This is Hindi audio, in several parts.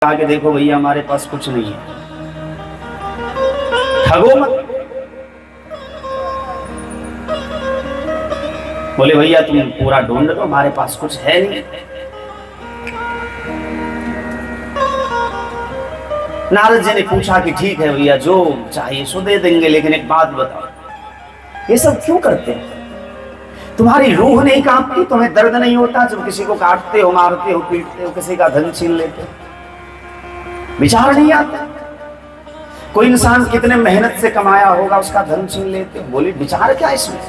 कहा कि देखो भैया हमारे पास कुछ नहीं है, ठगो मत। बोले भैया तुम पूरा ढूंढ लो, हमारे पास कुछ है नहीं। नारद जी ने पूछा कि ठीक है भैया, जो चाहिए सो दे देंगे, लेकिन एक बात बताओ, ये सब क्यों करते हैं? तुम्हारी रूह नहीं कांपती, तुम्हें दर्द नहीं होता जब किसी को काटते हो, मारते हो, पीटते हो, किसी का धन छीन लेते हो? विचार नहीं आता? कोई इंसान कितने मेहनत से कमाया होगा, उसका धन छीन लेते हो। बोली विचार क्या इसमें?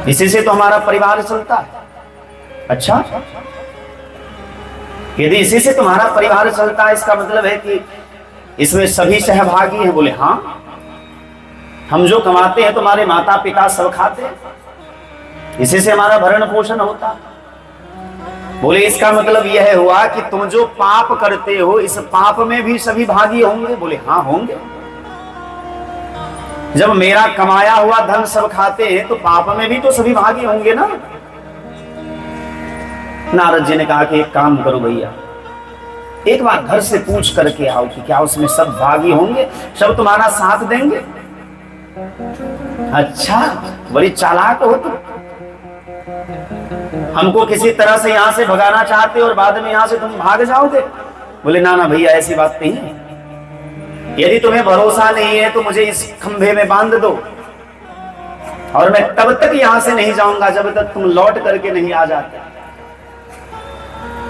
इसी से तो हमारा परिवार चलता है। अच्छा, यदि इसी से तुम्हारा परिवार चलता है, इसका मतलब है कि इसमें सभी सहभागी हैं। बोले हाँ, हम जो कमाते हैं तुम्हारे माता पिता सब खाते हैं, इसी से हमारा भरण पोषण होता। बोले इसका मतलब यह हुआ कि तुम जो पाप करते हो, इस पाप में भी सभी भागी होंगे? बोले हाँ होंगे। जब मेरा कमाया हुआ धन सब खाते हैं तो पाप में भी तो सभी भागी होंगे ना। नारद जी ने कहा कि एक काम करो भैया, एक बार घर से पूछ करके आओ कि क्या उसमें सब भागी होंगे, सब तुम्हारा साथ देंगे। अच्छा, बड़ी चालाक हो तुम, हमको किसी तरह से यहां से भगाना चाहते और बाद में यहां से तुम भाग जाओगे। बोले ना ना भैया, ऐसी बात नहीं है। यदि तुम्हें भरोसा नहीं है तो मुझे इस खंभे में बांध दो, और मैं तब तक यहां से नहीं जाऊंगा जब तक तुम लौट करके नहीं आ जाते।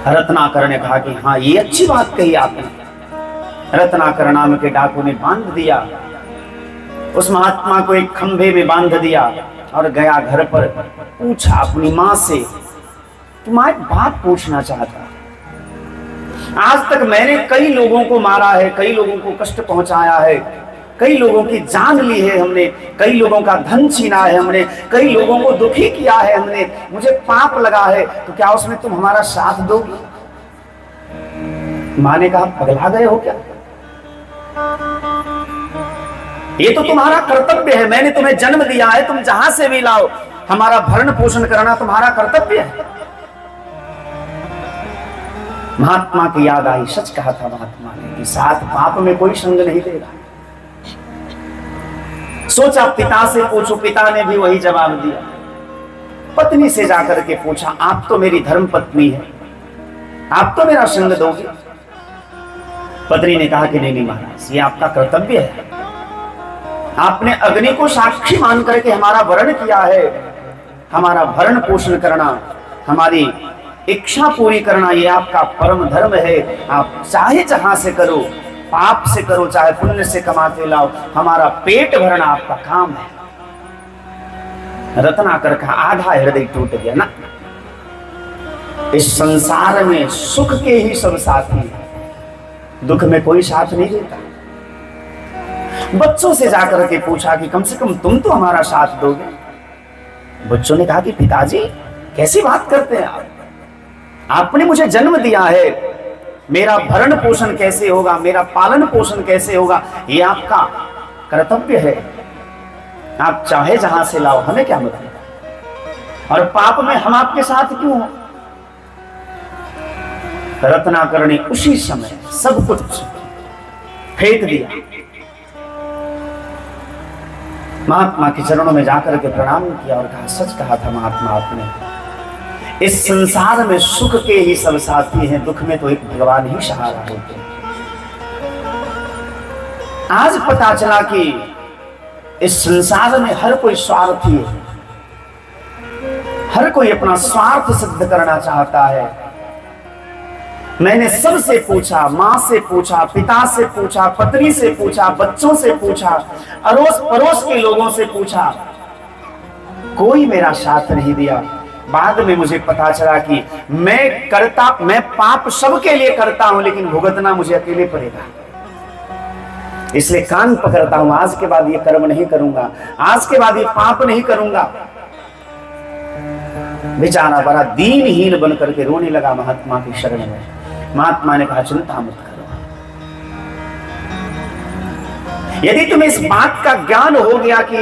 रत्नाकर ने कहा कि हाँ ये अच्छी बात कही आपने। रत्नाकर नाम के डाकू ने बांध दिया, उस महात्मा को एक खंभे में बांध दिया और गया घर पर। पूछा अपनी मां से, तुम्हारी बात पूछना चाहता। आज तक मैंने कई लोगों को मारा है, कई लोगों को कष्ट पहुंचाया है, कई लोगों की जान ली है हमने, कई लोगों का धन छीना है हमने, कई लोगों को दुखी किया है हमने, मुझे पाप लगा है, तो क्या उसमें तुम हमारा साथ दोगे? मां ने कहा पगला गए हो क्या? ये तो तुम्हारा कर्तव्य है, मैंने तुम्हें जन्म दिया है, तुम जहां से भी लाओ, हमारा भरण पोषण करना तुम्हारा कर्तव्य है। महात्मा की याद आई, सच कहा था महात्मा ने कि साथ पाप में कोई संग नहीं देगा। सोचा पिता से पूछो, पिता ने भी वही जवाब दिया। पत्नी से जाकर के पूछा, आप तो मेरी धर्म पत्नी है, आप तो मेरा संग दोगे? पत्नी ने कहा कि नहीं महाराज, ये आपका कर्तव्य है, आपने अग्नि को साक्षी मान करके हमारा वरण किया है, हमारा भरण पोषण करना, हमारी इच्छा पूरी करना, ये आपका परम धर्म है। आप चाहे जहां से करो, पाप से करो चाहे पुण्य से कमाते लाओ, हमारा पेट भरना आपका काम है। रत्नाकर का आधा हृदय टूट गया ना। इस संसार में सुख के ही सब साथी हैं, दुख में कोई साथ नहीं देता। बच्चों से जाकर के पूछा कि कम से कम तुम तो हमारा साथ दोगे। बच्चों ने कहा कि पिताजी कैसी बात करते हैं आप, आपने मुझे जन्म दिया है, मेरा भरण पोषण कैसे होगा, मेरा पालन पोषण कैसे होगा, ये आपका कर्तव्य है। आप चाहे जहां से लाओ, हमें क्या मतलब, और पाप में हम आपके साथ क्यों हो? रत्नाकर ने उसी समय सब कुछ फेंक दिया, महात्मा के चरणों में जाकर के प्रणाम किया और कहा सच कहा था महात्मा आपने, इस संसार में सुख के ही सब साथी हैं, दुख में तो एक भगवान ही सहारा होते हैं। आज पता चला कि इस संसार में हर कोई स्वार्थी है, हर कोई अपना स्वार्थ सिद्ध करना चाहता है। मैंने सबसे पूछा, मां से पूछा, पिता से पूछा, पत्नी से पूछा, बच्चों से पूछा, अड़ोस पड़ोस के लोगों से पूछा, कोई मेरा साथ नहीं दिया। बाद में मुझे पता चला कि मैं पाप सबके लिए करता हूं, लेकिन भुगतना मुझे अकेले पड़ेगा। इसलिए कान पकड़ता हूं, आज के बाद ये कर्म नहीं करूंगा, आज के बाद ये पाप नहीं करूंगा। बेचारा बड़ा दीनहीन बन करके रोने लगा महात्मा की शरण में। महात्मा ने कहा चिंता मत करो, यदि तुम्हें इस बात का ज्ञान हो गया कि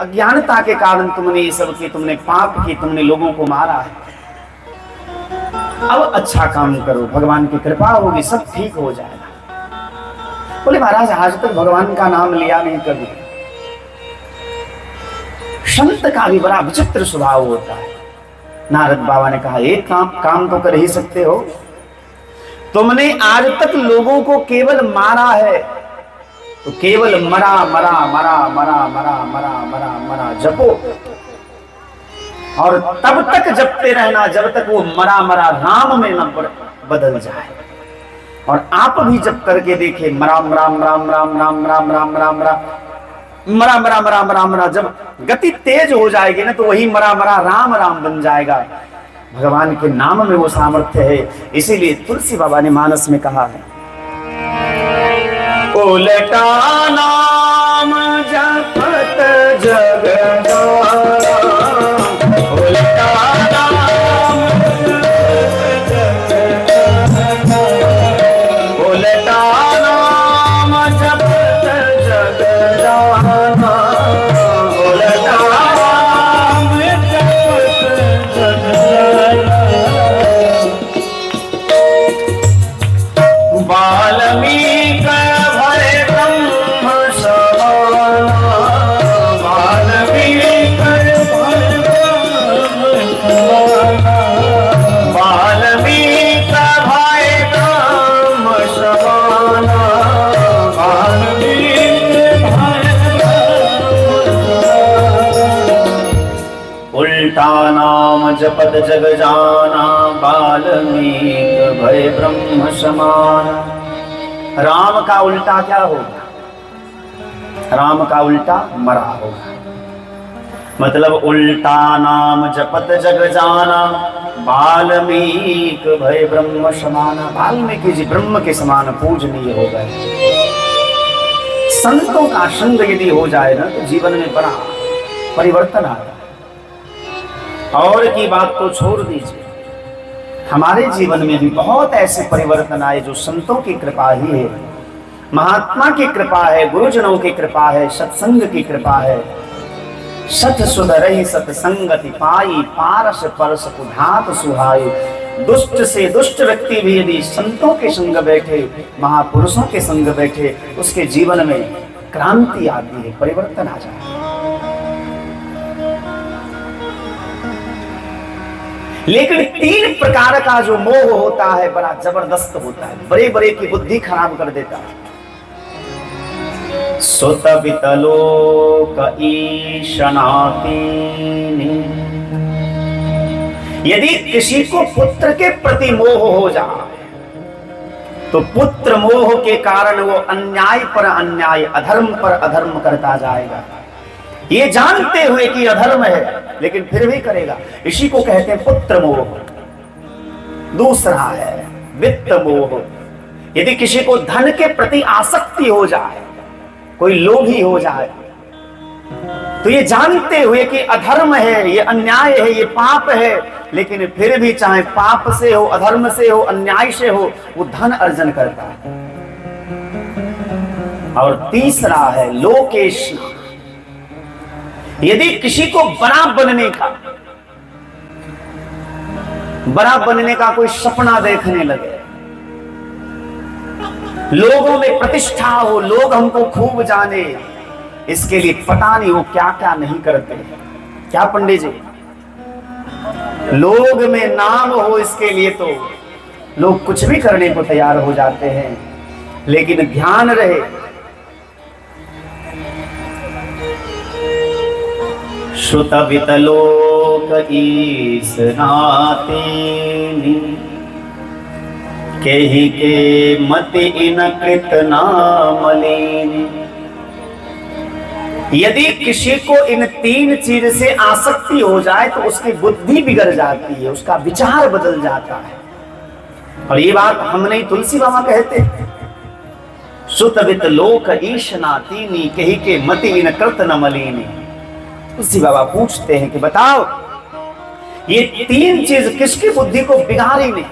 अज्ञानता के कारण तुमने ये सब की, तुमने पाप की, तुमने लोगों को मारा है, अब अच्छा काम करो, भगवान की कृपा होगी, सब ठीक हो जाएगा। बोले महाराज आज तक भगवान का नाम लिया नहीं कभी। संत का भी बड़ा विचित्र स्वभाव होता है। नारद बाबा ने कहा एक काम तो कर ही सकते हो, तुमने आज तक लोगों को केवल मारा है, तो केवल मरा मरा मरा मरा मरा मरा मरा मरा जपो, और तब तक जपते रहना जब तक वो मरा मरा राम में न बदल जाए। और आप भी जप करके देखे, राम राम राम राम राम राम राम राम राम मरा मरा मरा मरा मरा, जब गति तेज हो जाएगी ना तो वही मरा मरा राम राम बन जाएगा। भगवान के नाम में वो सामर्थ्य है। इसीलिए तुलसी बाबा ने मानस में कहा है, उलटा नाम जपत जग जाना, उलटा नाम उलटा नाम जपत जग जाना, उलटा नाम जपत जग जाना। वाल्मीकि भय ब्रह्म समाना, वाल्मीकि भय ब्रह्म समाना, वाल्मीकि भय ब्रह्म समाना, वाल्मीकि भय ब्रह्म समाना। उल्टा नाम जपत जग जाना, वाल्मीकि भय ब्रह्म समाना। राम का उल्टा क्या होगा? राम का उल्टा मरा होगा। मतलब उल्टा नाम जपत जग जाना, वाल्मीकि भय ब्रह्म समाना। वाल्मीकि जी ब्रह्म के समान पूजनीय हो गए। संतों का संग यदि हो जाए ना तो जीवन में बड़ा परिवर्तन आता है। और की बात तो छोड़ दीजिए, हमारे जीवन में भी बहुत ऐसे परिवर्तन आए जो संतों की कृपा ही है, महात्मा की कृपा है, गुरुजनों की कृपा है, सत्संग की कृपा है। सत सुध रही सत्संगति पाई, पारस परस कुधात सुहाई। दुष्ट से दुष्ट व्यक्ति भी यदि संतों के संग बैठे, महापुरुषों के संग बैठे, उसके जीवन में क्रांति आती है, परिवर्तन आ जाता है। लेकिन 3 प्रकार का जो मोह होता है बड़ा जबरदस्त होता है, बड़े बड़े की बुद्धि खराब कर देता है। सुत वितलोक ईशनाति, यदि किसी को पुत्र के प्रति मोह हो जाए तो पुत्र मोह के कारण वो अन्याय पर अन्याय, अधर्म पर अधर्म करता जाएगा। ये जानते हुए कि अधर्म है लेकिन फिर भी करेगा। इसी को कहते हैं पुत्र मोह। दूसरा है वित्त मोह। यदि किसी को धन के प्रति आसक्ति हो जाए, कोई लोभी हो जाए, तो ये जानते हुए कि अधर्म है, ये अन्याय है, ये पाप है, लेकिन फिर भी चाहे पाप से हो, अधर्म से हो, अन्याय से हो, वो धन अर्जन करता है। और तीसरा है लोकेश। यदि किसी को बड़ा बनने का कोई सपना देखने लगे, लोगों में प्रतिष्ठा हो, लोग हमको खूब जाने, इसके लिए पता नहीं वो क्या क्या नहीं करते। क्या पंडित जी, लोग में नाम हो इसके लिए तो लोग कुछ भी करने को तैयार हो जाते हैं। लेकिन ध्यान रहे, श्रुत वितलोक ईश नाते, केहि के मति इन कृत नामलेनि। यदि किसी को इन 3 चीज से आसक्ति हो जाए तो उसकी बुद्धि बिगड़ जाती है, उसका विचार बदल जाता है। और ये बात हम नहीं, तुलसी बाबा कहते हैं, सुत वितलोक ईश नातीनि, केहि के मति इन कृत न मलिनी। तुलसी बाबा पूछते हैं कि बताओ ये 3 चीज किसकी बुद्धि को बिगाड़ी नहीं।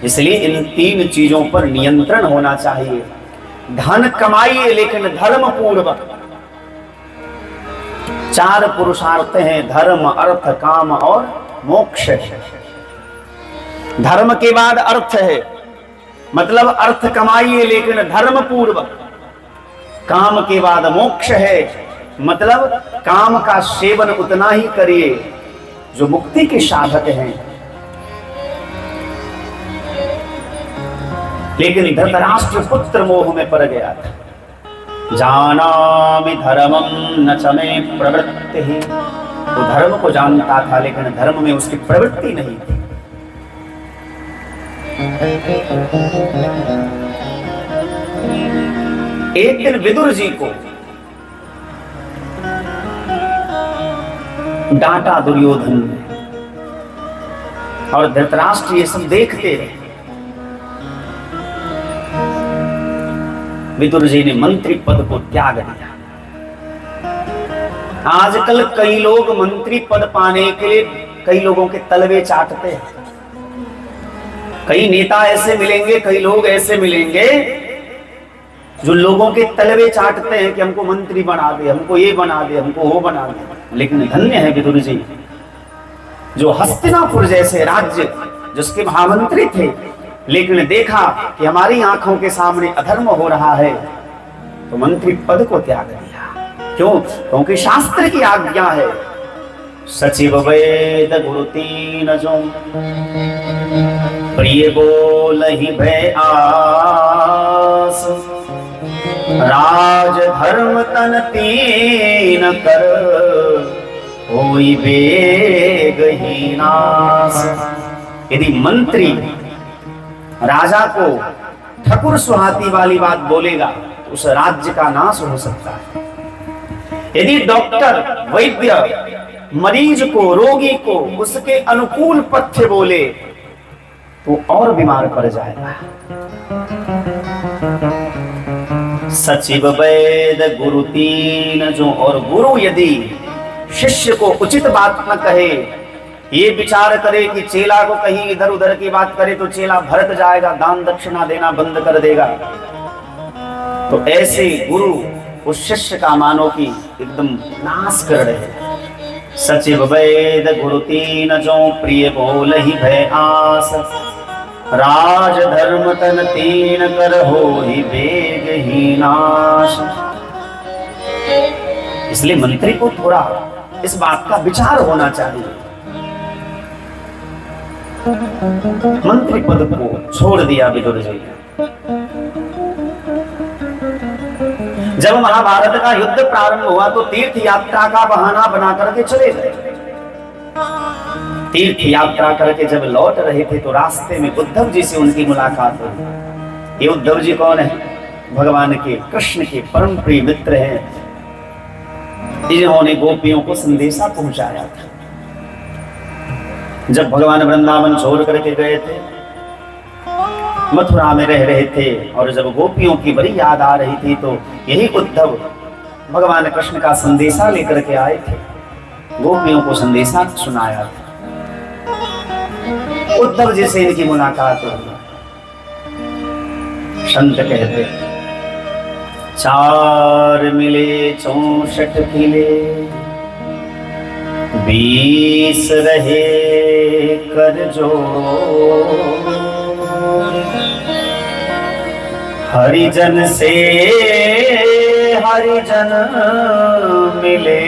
इसलिए इन 3 चीजों पर नियंत्रण होना चाहिए। धन कमाइए लेकिन धर्म पूर्वक। 4 पुरुषार्थ हैं, धर्म, अर्थ, काम और मोक्ष। धर्म के बाद अर्थ है, मतलब अर्थ कमाइए लेकिन धर्म पूर्वक। काम के बाद मोक्ष है, मतलब काम का सेवन उतना ही करिए जो मुक्ति के साधक हैं। लेकिन धृतराष्ट्र पुत्र मोह में पड़ गया था। जानामि धर्मम न च मे प्रवृत्ति, वो धर्म को जानता था लेकिन धर्म में उसकी प्रवृत्ति नहीं थी। एक दिन विदुर जी को डांटा दुर्योधन ने, और धृतराष्ट्र ये सब देखते रहे। विदुर जी ने मंत्री पद को त्याग दिया। आजकल कई लोग मंत्री पद पाने के लिए कई लोगों के तलवे चाटते हैं। कई नेता ऐसे मिलेंगे, कई लोग ऐसे मिलेंगे जो लोगों के तलवे चाटते हैं कि हमको मंत्री बना दे, हमको ये बना दे, हमको वो बना दे। लेकिन धन्य है विदुर जी जो हस्तिनापुर जैसे राज्य जिसके महामंत्री थे, लेकिन देखा कि हमारी आंखों के सामने अधर्म हो रहा है तो मंत्री पद को त्याग दिया। क्यों? क्योंकि शास्त्र की आज्ञा है, सचिव वेद गुरु तीन जो प्रिय बोलहि भय आस, राज धर्म तन तीन कर होई बेगहि नास। यदि मंत्री राजा को ठकुर सुहाती वाली बात बोलेगा तो उस राज्य का नाश हो सकता है। यदि डॉक्टर वैद्य मरीज को, रोगी को उसके अनुकूल पथ्य बोले तो और बीमार पड़ जाएगा। सचिव वेद गुरु तीन जो, और गुरु यदि शिष्य को उचित बात न कहे, ये विचार करे कि चेला को कहीं इधर उधर की बात करे तो चेला भड़क जाएगा, दान दक्षिणा देना बंद कर देगा, तो ऐसे गुरु उस शिष्य का मानो कि एकदम नाश कर रहे हैं। सचिव वेद गुरु तीन जो प्रिय बोलहि भय आस, राज धर्म तन तीन कर होहि बेगहि नाश। इसलिए मंत्री को थोड़ा इस बात का विचार होना चाहिए। मंत्री पद को छोड़ दिया विदुर जी। जब महाभारत का युद्ध प्रारंभ हुआ तो तीर्थ यात्रा का बहाना बना करके चले गए। तीर्थ यात्रा करके जब लौट रहे थे तो रास्ते में उद्धव जी से उनकी मुलाकात हुई। ये उद्धव जी कौन है? भगवान के कृष्ण के परम प्रिय मित्र हैं, जिन्होंने गोपियों को संदेशा पहुंचाया था। जब भगवान वृंदावन छोड़ करके गए थे, मथुरा में रह रहे थे, और जब गोपियों की बड़ी याद आ रही थी तो यही उद्धव भगवान कृष्ण का संदेशा लेकर के आए थे, गोपियों को संदेशा सुनाया था। उद्धव जी से इनकी मुलाकात हुई। संत कहते चार मिले 64 खिले, 20 रहे कर जो, हरिजन से हरिजन मिले,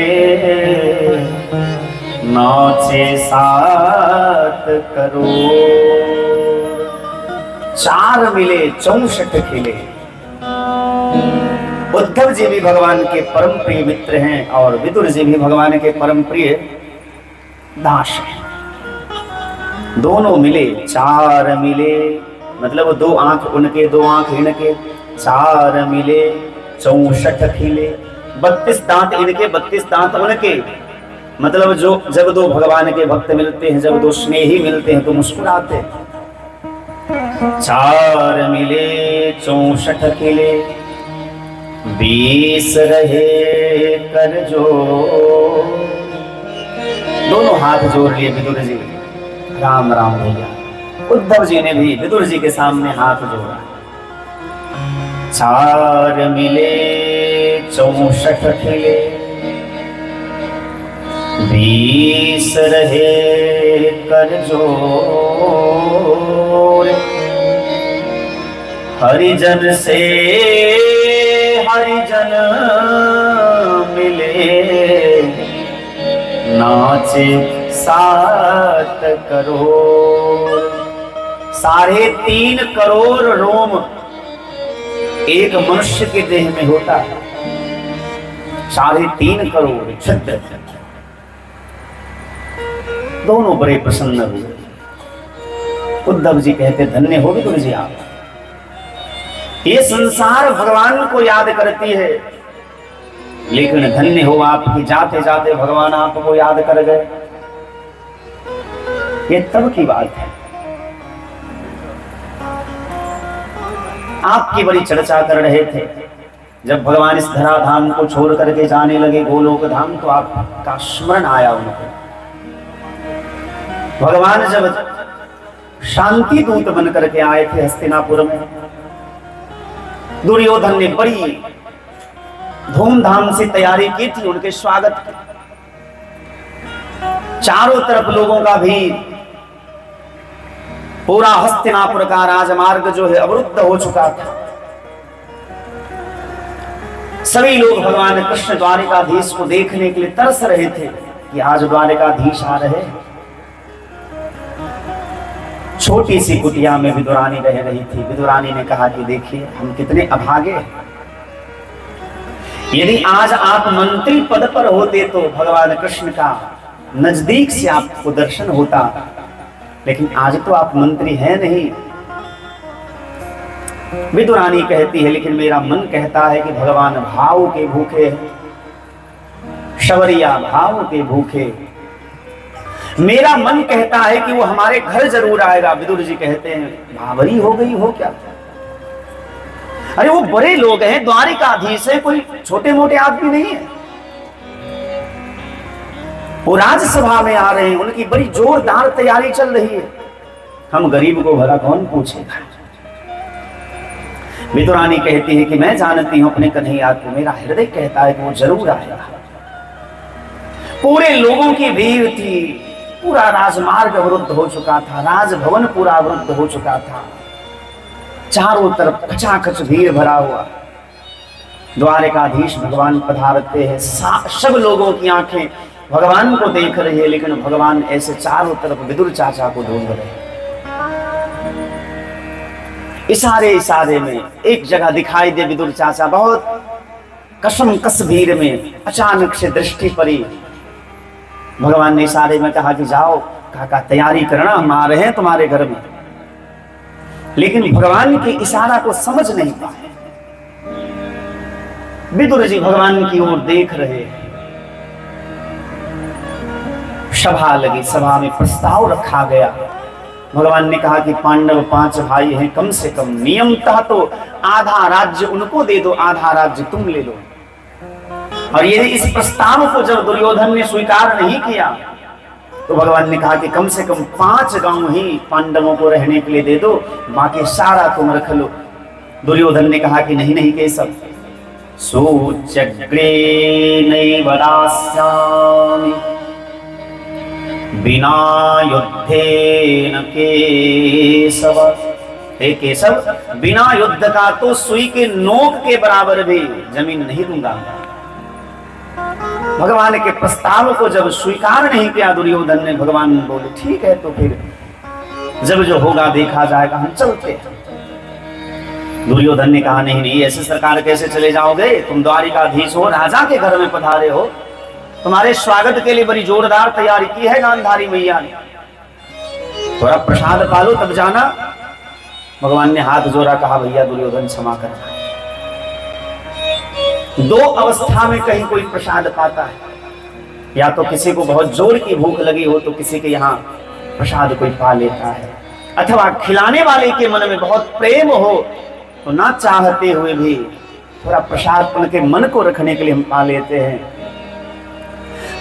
नाचे 7 करोड़। 4 मिले 64 खिले। उद्धव जी भी भगवान के परम प्रिय मित्र हैं और विदुर जी भी भगवान के परम प्रिय दास हैं। दोनों मिले, 4 मिले, मतलब 2 आंख उनके 2 आंख इनके, 4 मिले 64 खिले, 32 दांत इनके 32 दांत उनके। मतलब जो जब 2 भगवान के भक्त मिलते हैं, जब 2 स्नेही मिलते हैं तो मुस्कुराते हैं। 4 मिले 64 खिले, 20 रहे कर जो। दोनों हाथ जोड़ लिए विदुर जी, राम राम भैया। उद्धव जी ने भी विदुर जी के सामने हाथ जोड़ा। 4 मिले 64 खिले, बीस रहे कर जोर, हरिजन से हरिजन मिले, नाचे 7 करोड़। 3.5 करोड़ रोम एक मनुष्य के देह में होता है। 3.5 करोड़ छत्र। दोनों बड़े प्रसन्न हुए। उद्धव जी कहते धन्य हो विदुर जी आप, ये संसार भगवान को याद करती है, लेकिन धन्य हो आपकी जाते जाते भगवान आपको याद कर गए। ये तब की बात है। आपकी बड़ी चर्चा कर रहे थे। जब भगवान इस धराधाम को छोड़ करके जाने लगे गोलोक धाम, तो आपका स्मरण आया उनको। भगवान जब शांति दूत बन करके आए थे हस्तिनापुर में, दुर्योधन ने बड़ी धूमधाम से तैयारी की थी उनके स्वागत की। चारों तरफ लोगों का भीड़, पूरा हस्तिनापुर का राजमार्ग जो है अवरुद्ध हो चुका था। सभी लोग भगवान कृष्ण द्वारिकाधीश को देखने के लिए तरस रहे थे कि आज द्वारिकाधीश आ रहे हैं। छोटी सी कुटिया में विदुरानी रह रही थी। विदुरानी ने कहा कि देखिए हम कितने अभागे हैं। यदि आज आप मंत्री पद पर होते तो भगवान कृष्ण का नजदीक से आपको दर्शन होता, लेकिन आज तो आप मंत्री हैं नहीं। विदुरानी कहती है लेकिन मेरा मन कहता है कि भगवान भाव के भूखे हैं, शबरिया भाव के भूखे। मेरा मन कहता है कि वो हमारे घर जरूर आएगा। विदुर जी कहते हैं भावरी हो गई हो क्या? अरे वो बड़े लोग हैं, द्वारिकाधीश है, कोई छोटे मोटे आदमी नहीं है। वो राज्यसभा में आ रहे हैं, उनकी बड़ी जोरदार तैयारी चल रही है। हम गरीब को भला कौन पूछेगा? विदुरानी कहती है कि मैं जानती हूं अपने कन्हैया को, मेरा हृदय कहता है कि वो जरूर आएगा। पूरे लोगों की भीड़ थी, पूरा राजमार्ग अवरुद्ध हो चुका था, राजभवन पूरा अवरुद्ध हो चुका था। चारों तरफ खचाखच भीड़ भरा हुआ। द्वारिकाधीश भगवान पधारते हैं, सब लोगों की आंखें भगवान को देख रही है, लेकिन भगवान ऐसे चारों तरफ विदुर चाचा को ढूंढ रहे हैं। इशारे इशारे में एक जगह दिखाई दे विदुर चाचा, बहुत कसमकस भीड़ में अचानक से दृष्टि पड़ी। भगवान ने इशारे में कहा कि जाओ काका तैयारी करना, हम आ रहे हैं तुम्हारे घर में। लेकिन भगवान के इशारा को समझ नहीं पाए। विदुर जी भगवान की ओर देख रहे हैं। सभा लगी, सभा में प्रस्ताव रखा गया। भगवान ने कहा कि पांडव 5 भाई हैं, कम से कम नियमतः तो आधा राज्य उनको दे दो, आधा राज्य तुम ले लो। और यदि इस प्रस्ताव को जब दुर्योधन ने स्वीकार नहीं किया, तो भगवान ने कहा कि कम से कम 5 गांव ही पांडवों को रहने के लिए दे दो, बाकी सारा तुम रख लो। दुर्योधन ने कहा कि नहीं नहीं केशव, सूचग्रे नैव दास्यामि बिना युद्धेन केशव। हे केशव, बिना युद्ध का तो सुई के नोक के बराबर भी जमीन नहीं दूंगा। भगवान के प्रस्ताव को जब स्वीकार नहीं किया दुर्योधन ने, भगवान बोले ठीक है तो फिर जब जो होगा देखा जाएगा, हम चलते हैं। दुर्योधन ने कहा नहीं नहीं, ऐसे सरकार कैसे चले जाओगे? तुम द्वारिकाधीश हो, राजा के घर में पधारे हो, तुम्हारे स्वागत के लिए बड़ी जोरदार तैयारी की है गांधारी मैया ने, थोड़ा प्रसाद पालो तब जाना। भगवान ने हाथ जोड़ा, कहा भैया दुर्योधन क्षमा करना। 2 अवस्था में कहीं कोई प्रसाद पाता है, या तो किसी को बहुत जोर की भूख लगी हो तो किसी के यहाँ प्रसाद कोई पा लेता है, अथवा खिलाने वाले के मन में बहुत प्रेम हो तो ना चाहते हुए भी थोड़ा प्रसाद उनके मन को रखने के लिए हम पा लेते हैं।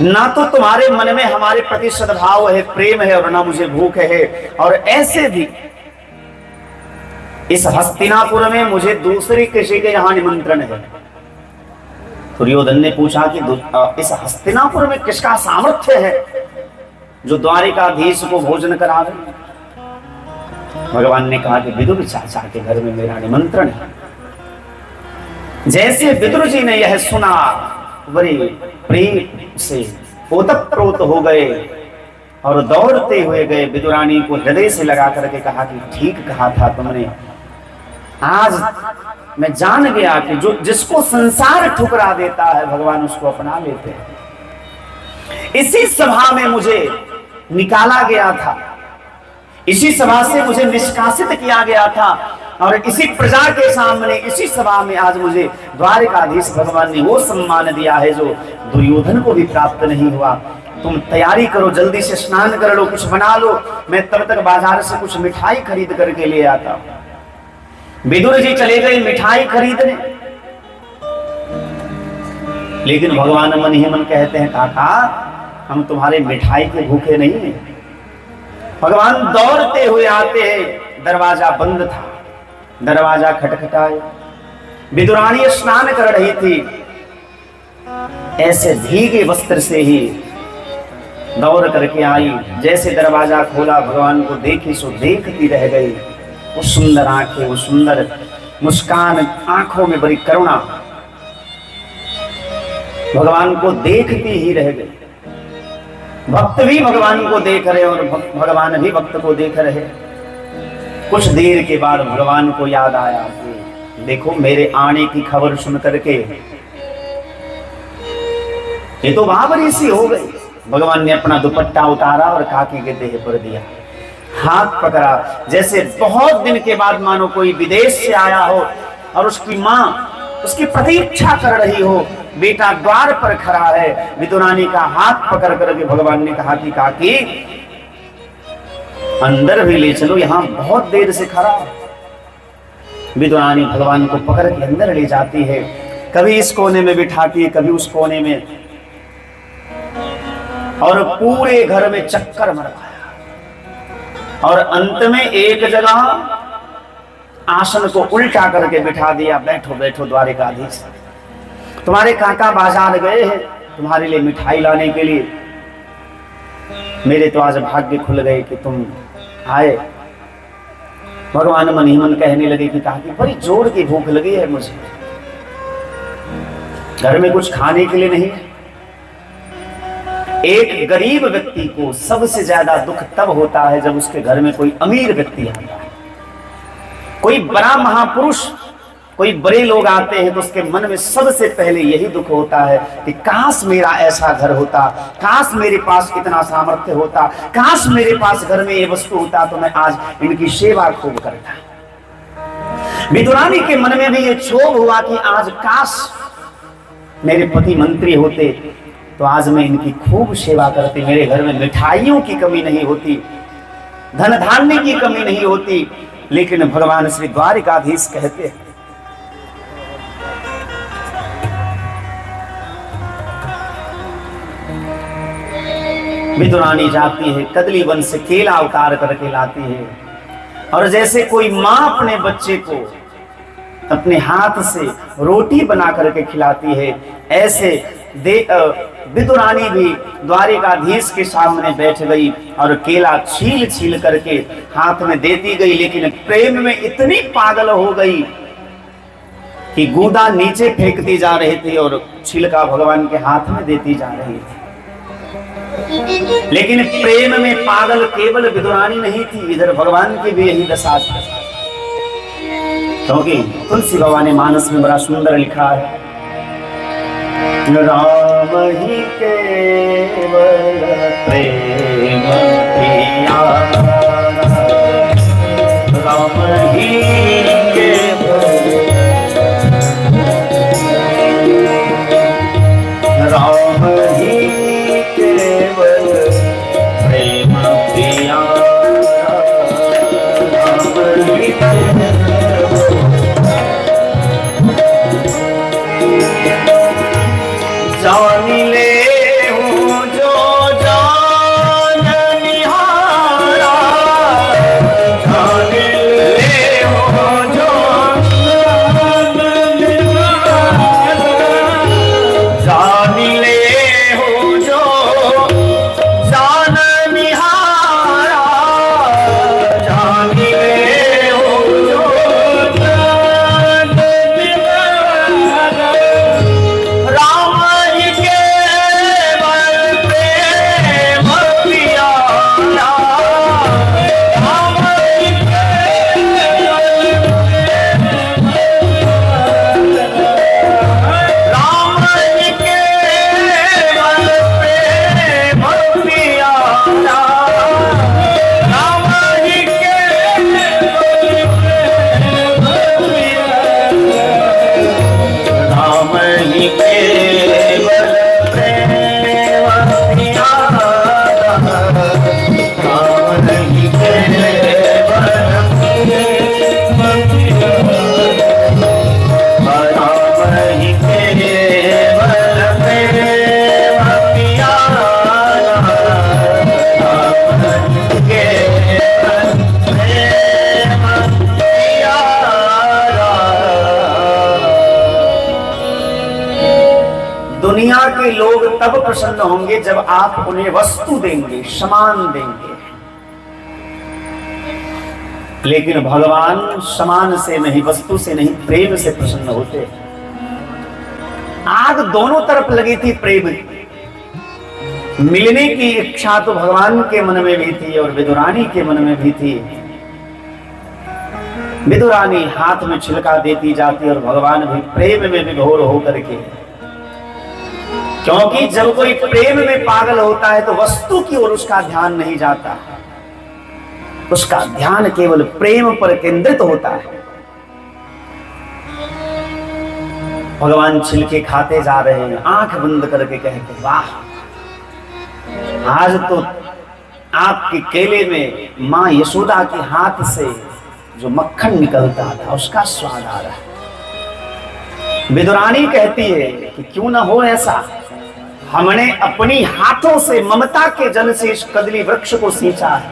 ना तो तुम्हारे मन में हमारे प्रति सद्भाव है, प्रेम है, और ना मुझे भूख है। और ऐसे भी इस हस्तिनापुर में मुझे दूसरी किसी के यहाँ निमंत्रण है, दुर्योधन ने पूछा कि इस हस्तिनापुर में किसका सामर्थ्य है जो द्वारिकाधीश को भोजन करावे? भगवान ने कहा कि विदुर चाचा के घर में मेरा निमंत्रण है। जैसे विदुर जी ने यह सुना, बड़े प्रेम से ओतप्रोत हो गए और दौड़ते हुए गए, विदुरानी को हृदय से लगा करके कहा कि ठीक कहा था तुमने। आज मैं जान गया कि जो जिसको संसार ठुकरा देता है भगवान उसको अपना लेते हैं। इसी सभा में मुझे निकाला गया था, इसी सभा से मुझे निष्कासित किया गया था, और इसी प्रजा के सामने इसी सभा में आज मुझे द्वारिकाधीश भगवान ने वो सम्मान दिया है जो दुर्योधन को भी प्राप्त नहीं हुआ। तुम तैयारी करो, जल्दी से स्नान कर लो, कुछ बना लो, मैं तब तक बाजार से कुछ मिठाई खरीद करके ले आता हूं। विदुर जी चले गए मिठाई खरीदने, लेकिन भगवान मन ही मन कहते हैं काका हम तुम्हारे मिठाई के भूखे नहीं हैं। भगवान दौड़ते हुए आते हैं, दरवाजा बंद था, दरवाजा खटखटाए, विदुरानी स्नान कर रही थी, ऐसे भीगे वस्त्र से ही दौड़ करके आई। जैसे दरवाजा खोला भगवान को देखी सो देखती रह गई। वो सुंदर आंखें, वो सुंदर मुस्कान, आंखों में बड़ी करुणा, भगवान को देखती ही रह गई। भक्त भी भगवान को देख रहे और भगवान भी भक्त को देख रहे। कुछ देर के बाद भगवान को याद आया कि देखो मेरे आने की खबर सुन करके ये तो बाबरी सी हो गई। भगवान ने अपना दुपट्टा उतारा और काकी के देह पर दिया, हाथ पकड़ा, जैसे बहुत दिन के बाद मानो कोई विदेश से आया हो और उसकी मां उसकी प्रतीक्षा कर रही हो, बेटा द्वार पर खड़ा है, विदुरानी का हाथ पकड़ करके भगवान ने कहा कि काकी अंदर भी ले चलो, यहां बहुत देर से खड़ा। विदुरानी भगवान को पकड़ के अंदर ले जाती है, कभी इस कोने में बिठाती है, कभी उस कोने में, और पूरे घर में चक्कर मरवाया, और अंत में एक जगह आसन को उल्टा करके बिठा दिया, बैठो बैठो द्वारिकाधीश, तुम्हारे काका बाजार गए हैं तुम्हारे लिए मिठाई लाने के लिए, मेरे तो आज भाग्य खुल गए कि तुम आए। भगवान मन ही मन कहने लगे कि काकी बड़ी जोर की भूख लगी है मुझे, घर में कुछ खाने के लिए नहीं। एक गरीब व्यक्ति को सबसे ज्यादा दुख तब होता है जब उसके घर में कोई अमीर व्यक्ति आता है, कोई बड़ा महापुरुष, कोई बड़े लोग आते हैं तो उसके मन में सबसे पहले यही दुख होता है कि काश मेरा ऐसा घर होता, काश मेरे पास इतना सामर्थ्य होता, काश मेरे पास घर में ये वस्तु होता तो मैं आज इनकी सेवा खूब करता। विदुरानी के मन में भी ये क्षोभ हुआ कि आज काश मेरे पति मंत्री होते तो आज मैं इनकी खूब सेवा करती, मेरे घर में मिठाइयों की कमी नहीं होती, धन धान्य की कमी नहीं होती। लेकिन भगवान श्री द्वारिकाधीश कहते हैं विदुरानी जाती है, कदली वन से केला उतार करके लाती है, और जैसे कोई माँ अपने बच्चे को अपने हाथ से रोटी बना करके खिलाती है, ऐसे विदुरानी भी द्वारिकाधीश के सामने बैठ गई और केला छील छील करके हाथ में देती गई, लेकिन प्रेम में इतनी पागल हो गई कि गूदा नीचे फेंकती जा रही थी और छिलका भगवान के हाथ में देती जा रही थी। लेकिन प्रेम में पागल केवल विदुरानी नहीं थी, इधर भगवान की भी यही दशा थी। क्योंकि तुलसी बाबा ने मानस में बड़ा सुंदर लिखा है, राम ही केवल प्रेम किया, राम ही केवल, राम ही केवल प्रेम किया, राम ही जान ले हूँ जो जान निहारा, जान ले हूँ दुनिया के लोग तब प्रसन्न होंगे जब आप उन्हें वस्तु देंगे, सामान देंगे। लेकिन भगवान सामान से नहीं, वस्तु से नहीं, प्रेम से प्रसन्न होते। आग दोनों तरफ लगी थी प्रेम की। मिलने की इच्छा तो भगवान के मन में भी थी और विदुरानी के मन में भी थी। विदुरानी हाथ में छिलका देती जाती और भगवान भी प्रेम में विभोर होकर के, क्योंकि जब कोई प्रेम में पागल होता है तो वस्तु की ओर उसका ध्यान नहीं जाता, उसका ध्यान केवल प्रेम पर केंद्रित होता है। भगवान छिलके खाते जा रहे हैं, आंख बंद करके कहते, वाह, आज तो आपके केले में मां यशोदा के हाथ से जो मक्खन निकलता था उसका स्वाद आ रहा है। विदुरानी कहती है कि क्यों ना हो ऐसा, हमने अपनी हाथों से ममता के जल से इस कदली वृक्ष को सींचा है।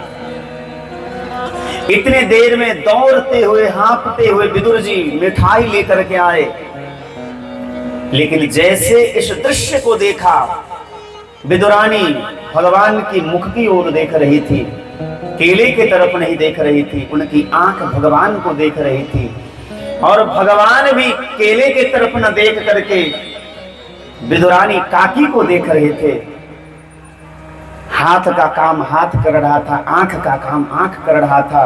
इतने देर में दौड़ते हुए, हाँफते हुए विदुर जी मिठाई लेकर के आए, लेकिन जैसे इस दृश्य को देखा, विदुरानी भगवान की मुख की ओर देख रही थी, केले की तरफ नहीं देख रही थी। उनकी आंख भगवान को देख रही थी और भगवान भी केले की तरफ न देख करके विदुरानी काकी को देख रहे थे। हाथ का काम हाथ कर रहा था, आंख का काम आंख कर रहा था।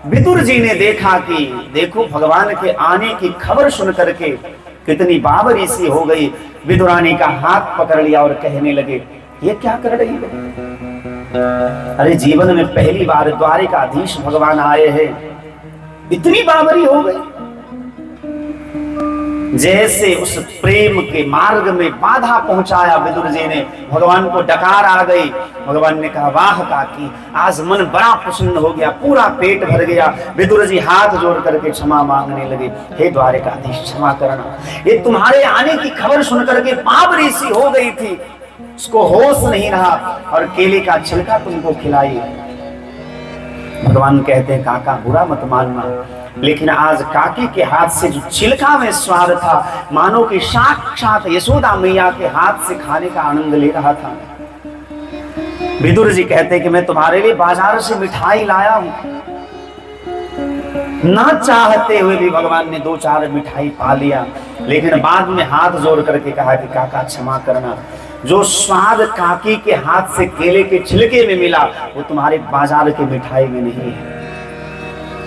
विदुर जी ने देखा कि देखो भगवान के आने की खबर सुन करके कितनी बावरी सी हो गई। विदुरानी का हाथ पकड़ लिया और कहने लगे, ये क्या कर रही है? अरे जीवन में पहली बार द्वारिकाधीश भगवान आए हैं, इतनी बावरी हो गई। जैसे उस प्रेम के मार्ग में बाधा पहुंचाया विदुर जी ने, भगवान को डकार आ गई। भगवान ने कहा, वाह काकी, आज मन बड़ा प्रसन्न हो गया, पूरा पेट भर गया। विदुर जी हाथ जोड़ करके क्षमा मांगने लगे, हे द्वारिकाधीश क्षमा करना, ये तुम्हारे आने की खबर सुन करके बावरी सी हो गई थी, उसको होश नहीं रहा और केले का छिलका तुमको खिलाई। भगवान कहते हैं, काका बुरा मत मानना, लेकिन आज काकी के हाथ से जो छिलका में स्वाद था, मानो कि साक्षात यशोदा मैया के हाथ से खाने का आनंद ले रहा था। विदुर जी कहते हैं कि मैं तुम्हारे लिए बाजार से मिठाई लाया हूं। ना चाहते हुए भी भगवान ने 2-4 मिठाई पा लिया, लेकिन बाद में हाथ जोड़ करके कहा कि काका क्षमा करना, जो स्वाद काकी के हाथ से केले के छिलके में मिला वो तुम्हारे बाजार के मिठाई में नहीं है।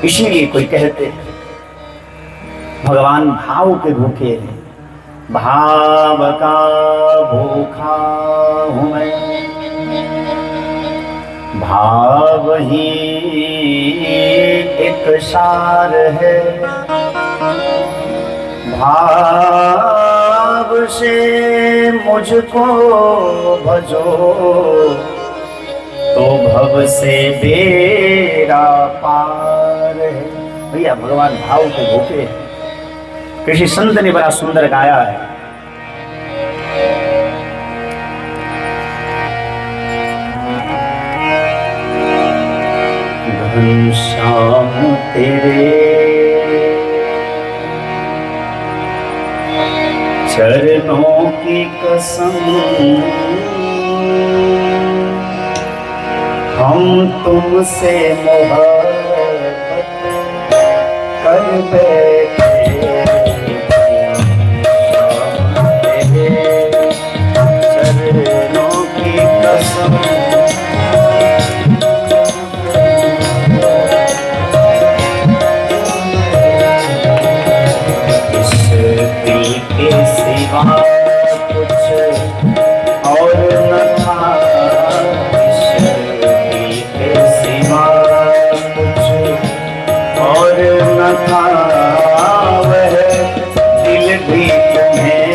इसीलिए कोई कहते हैं भगवान भाव के भूखे हैं, भाव का भूखा हूं मैं, भाव ही एक सार है, भाव से मुझको भजो तो भव से बेड़ा पार है। भैया भगवान भाव के भूखे हैं। किसी संत ने बड़ा सुंदर गाया है, घनश्याम तेरे चरणों की कसम, हम तुमसे मोहब्बत कर बैठे, चरणों की कसम, इस दिल के सिवा कुछ और न था, वह दिल भी तुम्हें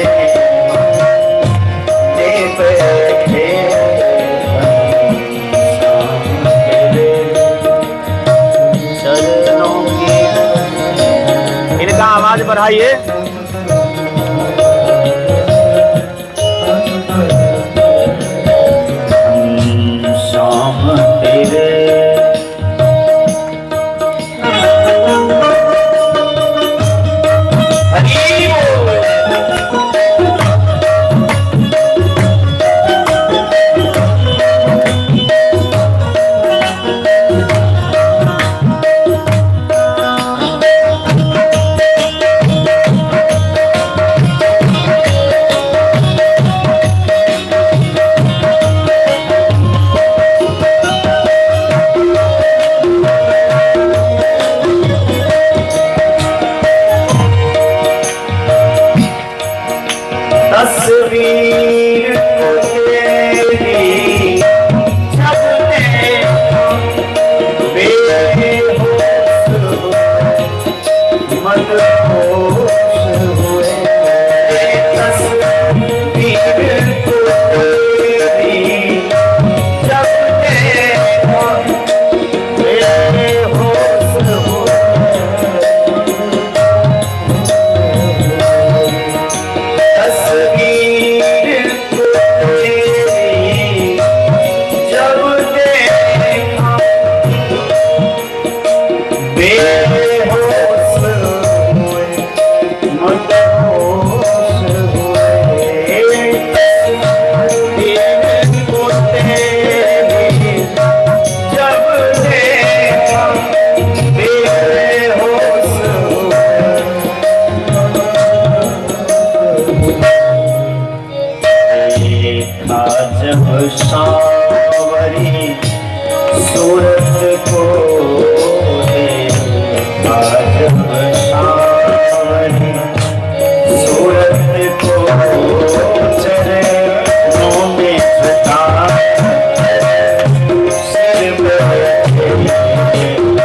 दे बैठे, चरणों की। इनका आवाज बढ़ाइए। शाम तेरे मदहोश हुए तस्वीर को तेरी जब देखा बेहोश हुए तस्वीर को तेरी जब देखा बेहोश हुए मदहोश हुए तस्वीर को तेरी जब देखा बेहोश हुए देखा जब सांवरी सूरत को देखा जब सांवरी सूरत को चरणों में झुका सिर बैठे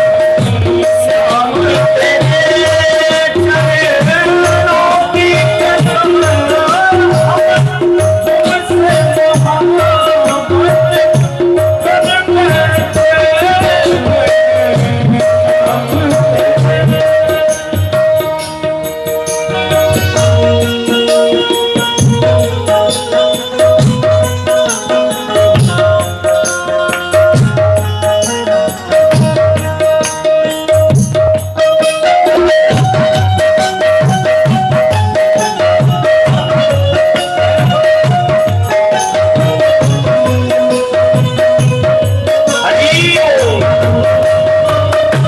सामने तेरे चरणों की कसम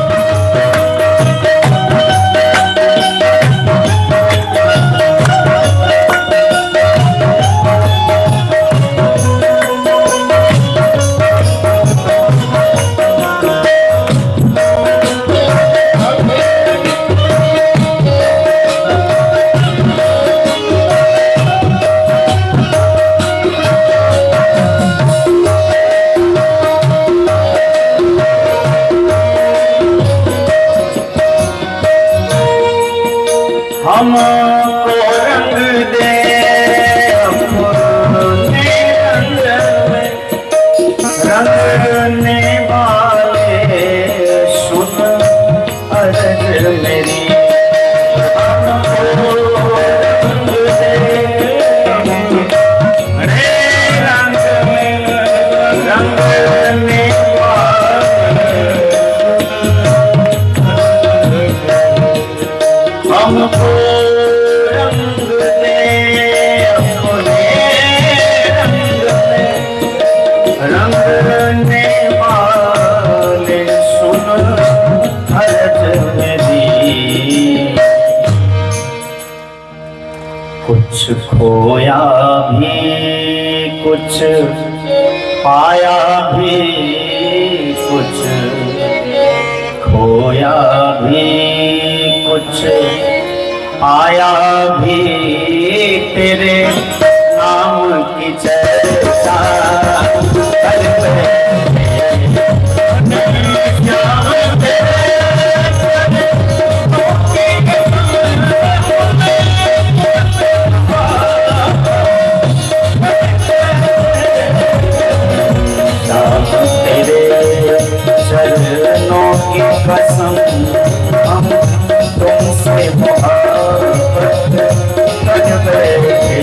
तुमसे मोहब्बत हमको रंग दे अपने रंग में रंगने वाले सुन अर्ज मेरी हमको रंग दे अपने रंग में रंगने वाले हमको रंग दे अपने रंग में रंगने वाले सुन अर्ज मेरी कुछ खोया भी कुछ पाया भी कुछ खोया भी कुछ आया भी तेरे नाम की चर्चा करते तेरे चरणों की कसम हम तुमसे मोहब्बत कर बैठे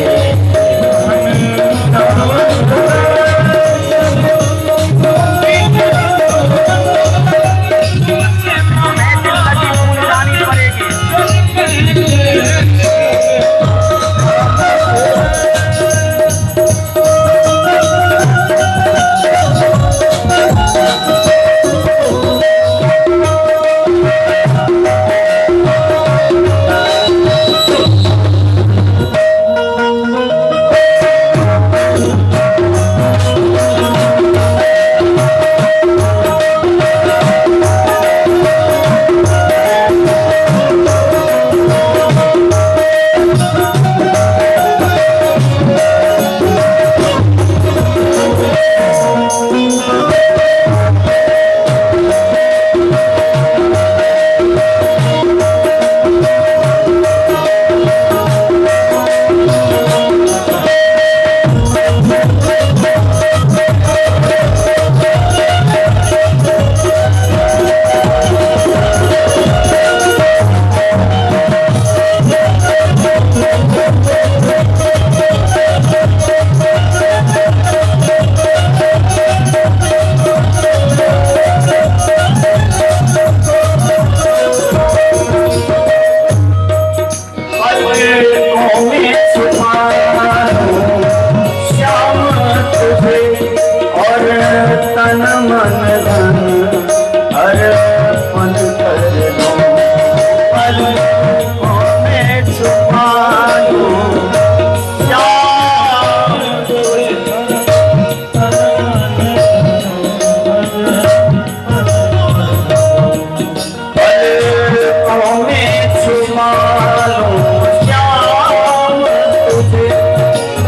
संभालूं श्याम तुझे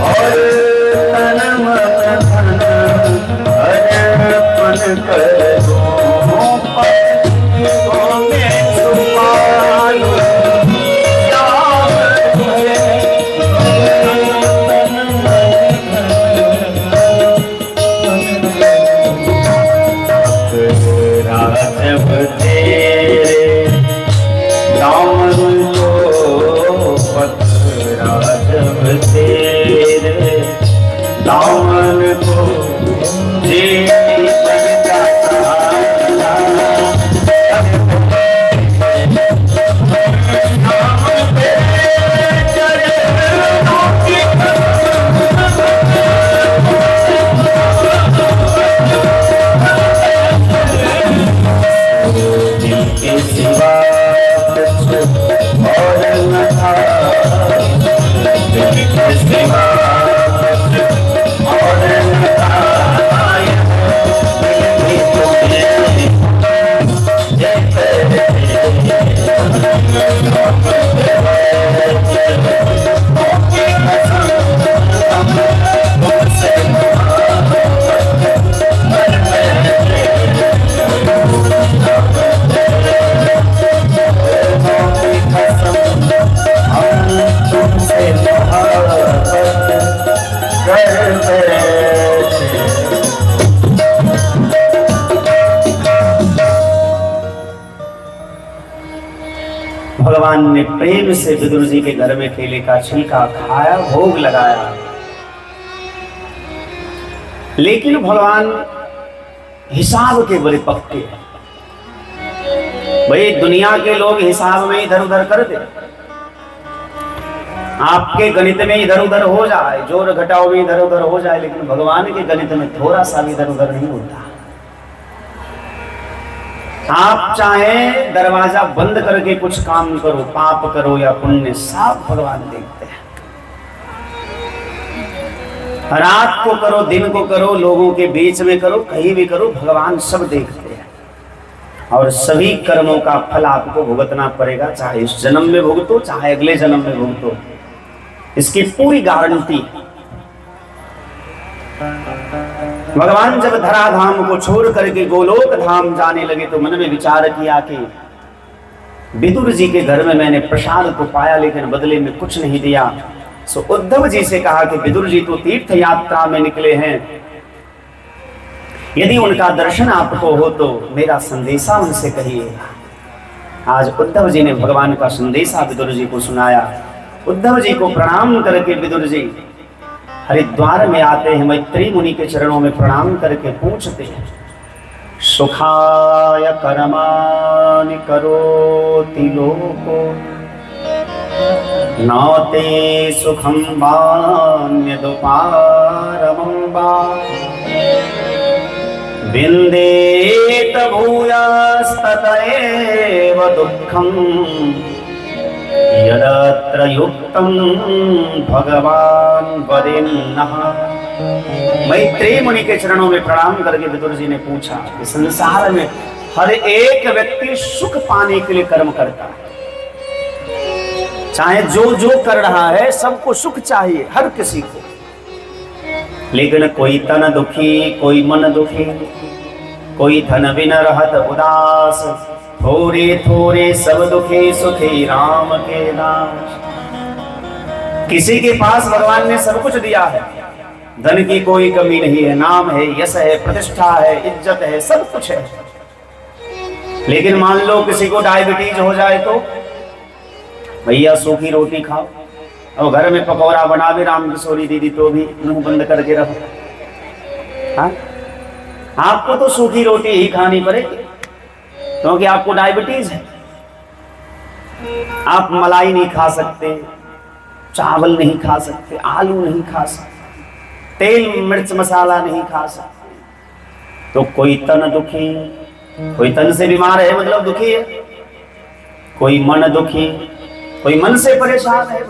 और तन मन धन अर्पण करूं पतियों में संभालूं श्याम तुझे राजब तेरे दामन को राजब तेरे दामन को भगवान ने प्रेम से विदुर जी के घर में केले का छिलका खाया, भोग लगाया। लेकिन भगवान हिसाब के बड़े पक्के हैं। भाई दुनिया के लोग हिसाब में इधर उधर कर दे, आपके गणित में इधर उधर हो जाए, जोड़ घटाओ में इधर उधर हो जाए, लेकिन भगवान के गणित में थोड़ा सा भी इधर उधर नहीं होता। आप चाहे दरवाजा बंद करके कुछ काम करो, पाप करो या पुण्य, सब भगवान देखते हैं। रात को करो, दिन को करो, लोगों के बीच में करो, कहीं भी करो, भगवान सब देखते हैं। और सभी कर्मों का फल आपको भुगतना पड़ेगा, चाहे इस जन्म में भुगतो चाहे अगले जन्म में भुगतो, इसकी पूरी गारंटी। भगवान जब धराधाम को छोड़ करके गोलोक धाम जाने लगे तो मन में विचार किया कि विदुर जी के घर में मैंने प्रसाद को पाया लेकिन बदले में कुछ नहीं दिया। सो उद्धव जी से कहा कि विदुर जी तो तीर्थ यात्रा में निकले हैं, यदि उनका दर्शन आपको हो तो मेरा संदेशा उनसे कहिएगा। आज उद्धव जी ने भगवान का संदेशा विदुर जी को सुनाया। उद्धव जी को प्रणाम करके विदुर जी हरिद्वार में आते हैं, मैत्री मुनि के चरणों में प्रणाम करके पूछते हैं, सुखाय कर्माणि करोति लोको नाते सुखं वान्यदुपारमं वा विन्देत भूयास्तत एव दुःखम् यदत्र युक्तं भगवान वरेण्यः। मैत्री मुनि के चरणों में प्रणाम करके विदुर जी ने पूछा कि संसार में हर एक व्यक्ति सुख पाने के लिए कर्म करता है, चाहे जो जो कर रहा है सबको सुख चाहिए हर किसी को, लेकिन कोई तन दुखी, कोई मन दुखी, कोई धन बिन रहत उदास, थोड़े थोड़े सब दुखी सुखी राम के दास। किसी के पास भगवान ने सब कुछ दिया है, धन की कोई कमी नहीं है, नाम है, यश है, प्रतिष्ठा है, इज्जत है, सब कुछ है, लेकिन मान लो किसी को डायबिटीज हो जाए तो भैया सूखी रोटी खाओ, और घर में पकौड़ा बना भी राम किशोरी दीदी तो भी मुंह बंद करके रहो। हाँ? आपको तो सूखी रोटी ही खानी पड़ेगी क्योंकि आपको डायबिटीज है। आप मलाई नहीं खा सकते, चावल नहीं खा सकते, आलू नहीं खा सकते, तेल मिर्च मसाला नहीं खा सकते। तो कोई तन दुखी, कोई तन से बीमार है मतलब दुखी है, कोई मन दुखी, कोई मन से परेशान है,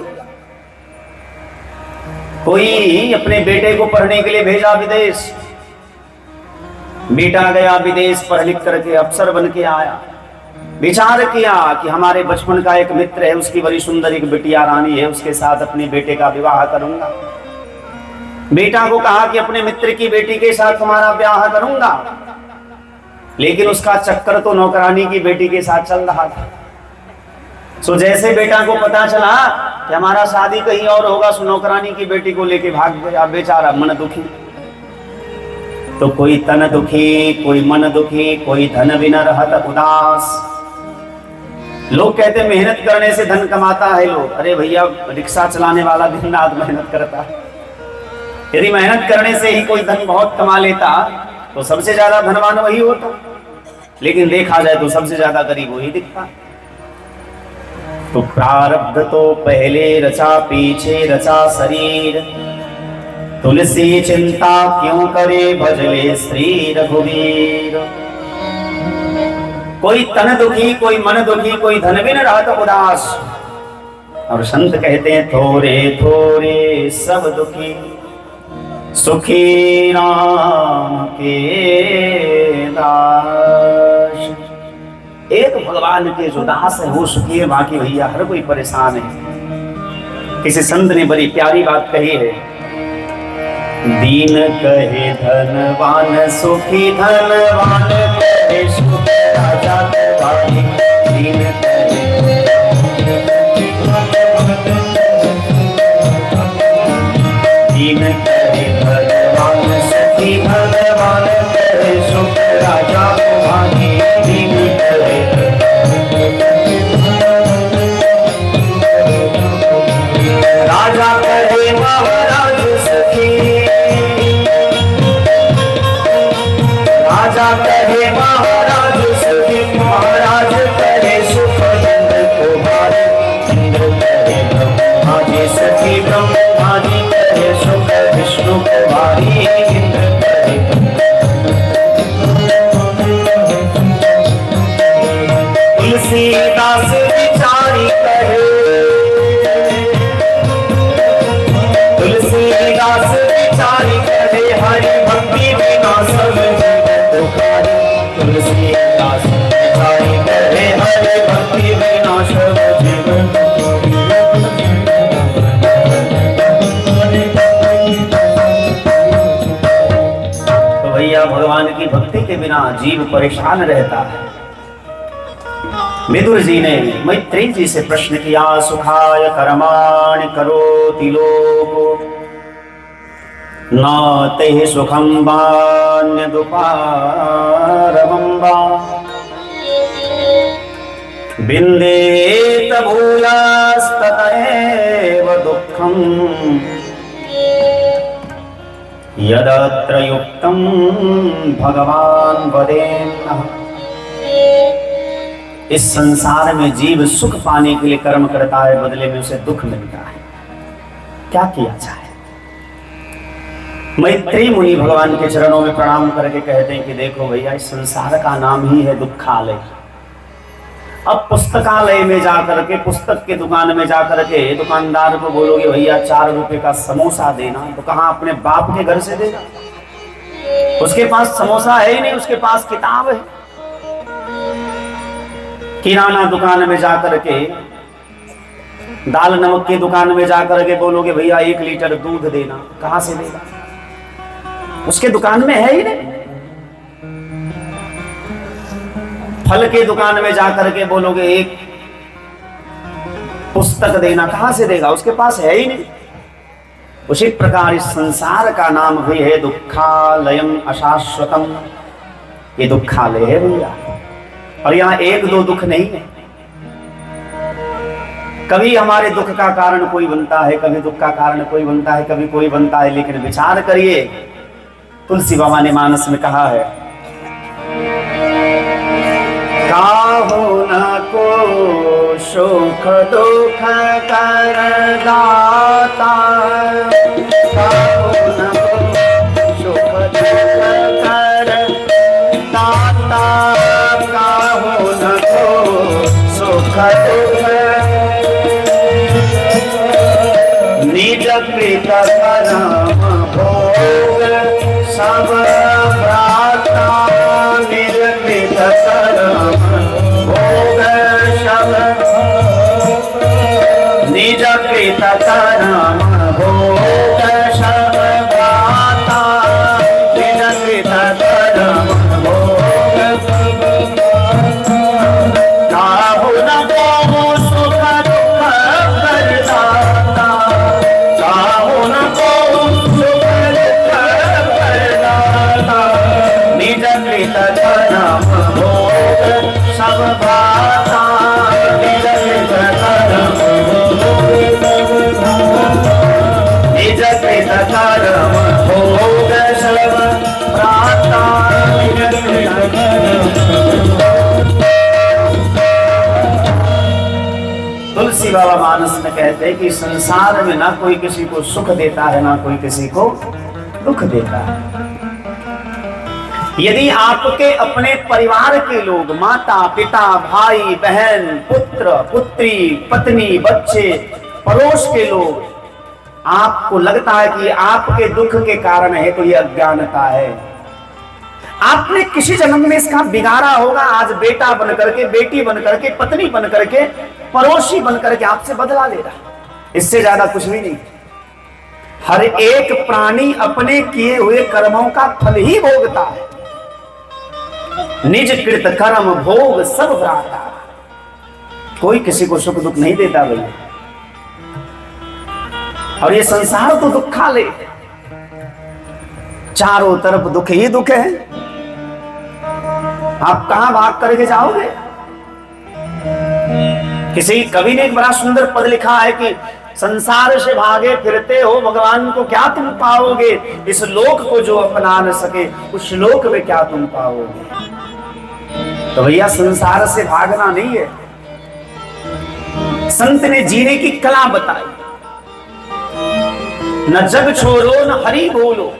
कोई अपने बेटे को पढ़ने के लिए भेजा विदेश, बेटा गया विदेश पढ़ लिख करके अफसर बन के आया, विचार किया कि हमारे बचपन का एक मित्र है, उसकी बड़ी सुंदर एक बिटिया रानी है, उसके साथ अपने बेटे का विवाह करूंगा। बेटा को कहा कि अपने मित्र की बेटी के साथ तुम्हारा ब्याह करूंगा, लेकिन उसका चक्कर तो नौकरानी की बेटी के साथ चल रहा था। सो जैसे बेटा को पता चला कि हमारा शादी कहीं और होगा, सो नौकरानी की बेटी को लेके भाग गया। बेचारा मन दुखी, तो कोई तन दुखी, कोई मन दुखी, कोई धन बिना रहत उदास। लोग कहते मेहनत करने से धन कमाता है लोग। अरे भैया, रिक्शा चलाने वाला दिन रात मेहनत करता है। यदि मेहनत करने से ही कोई धन बहुत कमा लेता तो सबसे ज्यादा धनवान वही होता, लेकिन देखा जाए तो सबसे ज्यादा गरीब वही दिखता। तो प्रारब्ध तो पहले रचा, पीछे रचा शरीर, तुलसी चिंता क्यों करे, भजले श्री रघुवीर। कोई तन दुखी, कोई मन दुखी, कोई धन बिन रहत उदास। और संत कहते हैं थोड़े थोड़े सब दुखी, सुखी राम के दास। एक भगवान के जो दास है वो सुखी है, बाकी भैया हर कोई परेशान है। किसी संत ने बड़ी प्यारी बात कही है, दीन कहे धनवान सुखी, धनवान कहे सुखी, राजा कहे दीन कहे। दीन कहे धनवान सुखी, धनवान कहे सुख, राजा कहे दीन कहे। राजा कहे महाराज सुखी, राजा कहे महाराज सुखी, महाराज कहे सुख, इंद्र कुमार, इंद्र कहे ब्रह्मा जी सुखी, ब्रह्मा जी कहे सुख, विष्णु कुमारी, इंद्र कहे। तुलसीदास विचारी कहे, तुलसीदास विचारी कहे, हरि भक्ति बिना सब तुलसीदास विचारी करे, हरि भक्ति बिना सब जीवन। तो भैया भगवान की भक्ति के बिना जीव परेशान रहता है। विदुर जी ने मैत्रेय जी से प्रश्न किया, सुखाय कर्माणि करोति लोको, न ते सुखम वान्यदुपारमं वा, विन्देत भूयास्तत एव दुःखं, यदत्र युक्तं भगवान वदेन्नः। इस संसार में जीव सुख पाने के लिए कर्म करता है, बदले में उसे दुख मिलता है। क्या किया जाए? मैत्रेय मुनि भगवान के चरणों में प्रणाम करके कहते हैं कि देखो भैया, इस संसार का नाम ही है दुखालय। अब पुस्तकालय में जाकर के, पुस्तक के दुकान में जाकर के दुकानदार को बोलोगे भैया 4 रुपए का समोसा देना, तो कहाँ अपने बाप के घर से देगा? उसके पास समोसा है ही नहीं, उसके पास किताब है। किराना दुकान में जाकर के, दाल नमक की दुकान में जाकर के बोलोगे भैया 1 लीटर दूध देना, कहां से देगा? उसके दुकान में है ही नहीं। फल के दुकान में जाकर के बोलोगे 1 पुस्तक देना, कहां से देगा? उसके पास है ही नहीं। उसी प्रकार इस संसार का नाम भी है दुखालयम अशाश्वतम। ये दुखालय है भैया, और यहाँ 1-2 दुख नहीं है। कभी हमारे दुख का कारण कोई बनता है, कभी दुख का कारण कोई बनता है, कभी कोई बनता है। लेकिन विचार करिए, तुलसी बाबा ने मानस में कहा है, काहो न को सुख दुख कर दाता, काहो न को सुख दुख कर दाता, काहो न को सुख दुख निज कृत परम भोग सब भ्राता, निज कृत परम भोग कृत कर्म भोग सब भ्राता, निज कृत कर्म भोग सब भ्राता, काहु न कोहु सुख दुख करदाता, काहु न कोहु सुख दुख करदाता, निज कृत कर्म भोग सब भ्राता, निज कृत कर्म भोग सब भ्राता, निज कृत कर्म भोग सब भ्राता, निज कृत कर्म। तुलसी बाबा मानस में कहते हैं कि संसार में ना कोई किसी को सुख देता है, ना कोई किसी को दुख देता है। यदि आपके अपने परिवार के लोग, माता पिता भाई बहन पुत्र पुत्री पत्नी बच्चे पड़ोस के लोग, आपको लगता है कि आपके दुख के कारण है, तो यह अज्ञानता है। आपने किसी जन्म में इसका बिगाड़ा होगा, आज बेटा बन करके, बेटी बन करके, पत्नी बन करके, पड़ोसी बन करके आपसे बदला ले रहा, इससे ज्यादा कुछ भी नहीं। हर एक प्राणी अपने किए हुए कर्मों का फल ही भोगता है। निज कृत कर्म भोग सब भ्राता, कोई किसी को सुख दुख नहीं देता भैया। और ये संसार तो दुखाले, चारों तरफ दुख ही दुख है। आप कहां भाग करके जाओगे? किसी कवि ने एक बड़ा सुंदर पद लिखा है कि संसार से भागे फिरते हो, भगवान को क्या तुम पाओगे? इस लोक को जो अपना न सके, उस लोक में क्या तुम पाओगे? तो भैया संसार से भागना नहीं है। संत ने जीने की कला बताई, न जग छोड़ो न हरि बोलो,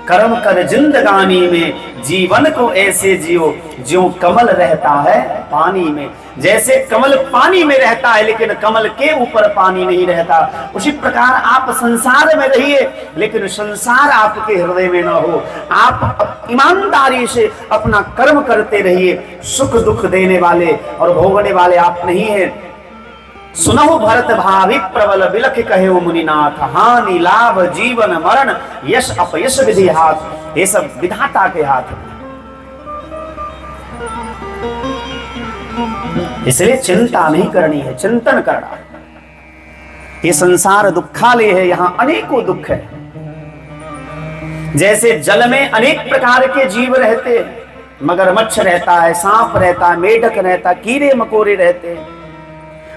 कर्म कर जिंदगानी में, जीवन को ऐसे जियो ज्यों कमल रहता है पानी में। जैसे कमल पानी में रहता है लेकिन कमल के ऊपर पानी नहीं रहता, उसी प्रकार आप संसार में रहिए लेकिन संसार आपके हृदय में न हो। आप ईमानदारी से अपना कर्म करते रहिए। सुख दुख देने वाले और भोगने वाले आप नहीं है। सुनहु भरत भावी प्रबल बिलख कहे मुनिनाथ, हानि लाभ जीवन मरण यश अपयश विधि हाथ, ये सब विधाता के हाथ में। इसलिए चिंता नहीं करनी है, चिंतन करना है। ये संसार दुखालय है, यहां अनेकों दुख है। जैसे जल में अनेक प्रकार के जीव रहते हैं, मगरमच्छ रहता है, सांप रहता है, मेढक रहता है, कीड़े मकोड़े रहते हैं,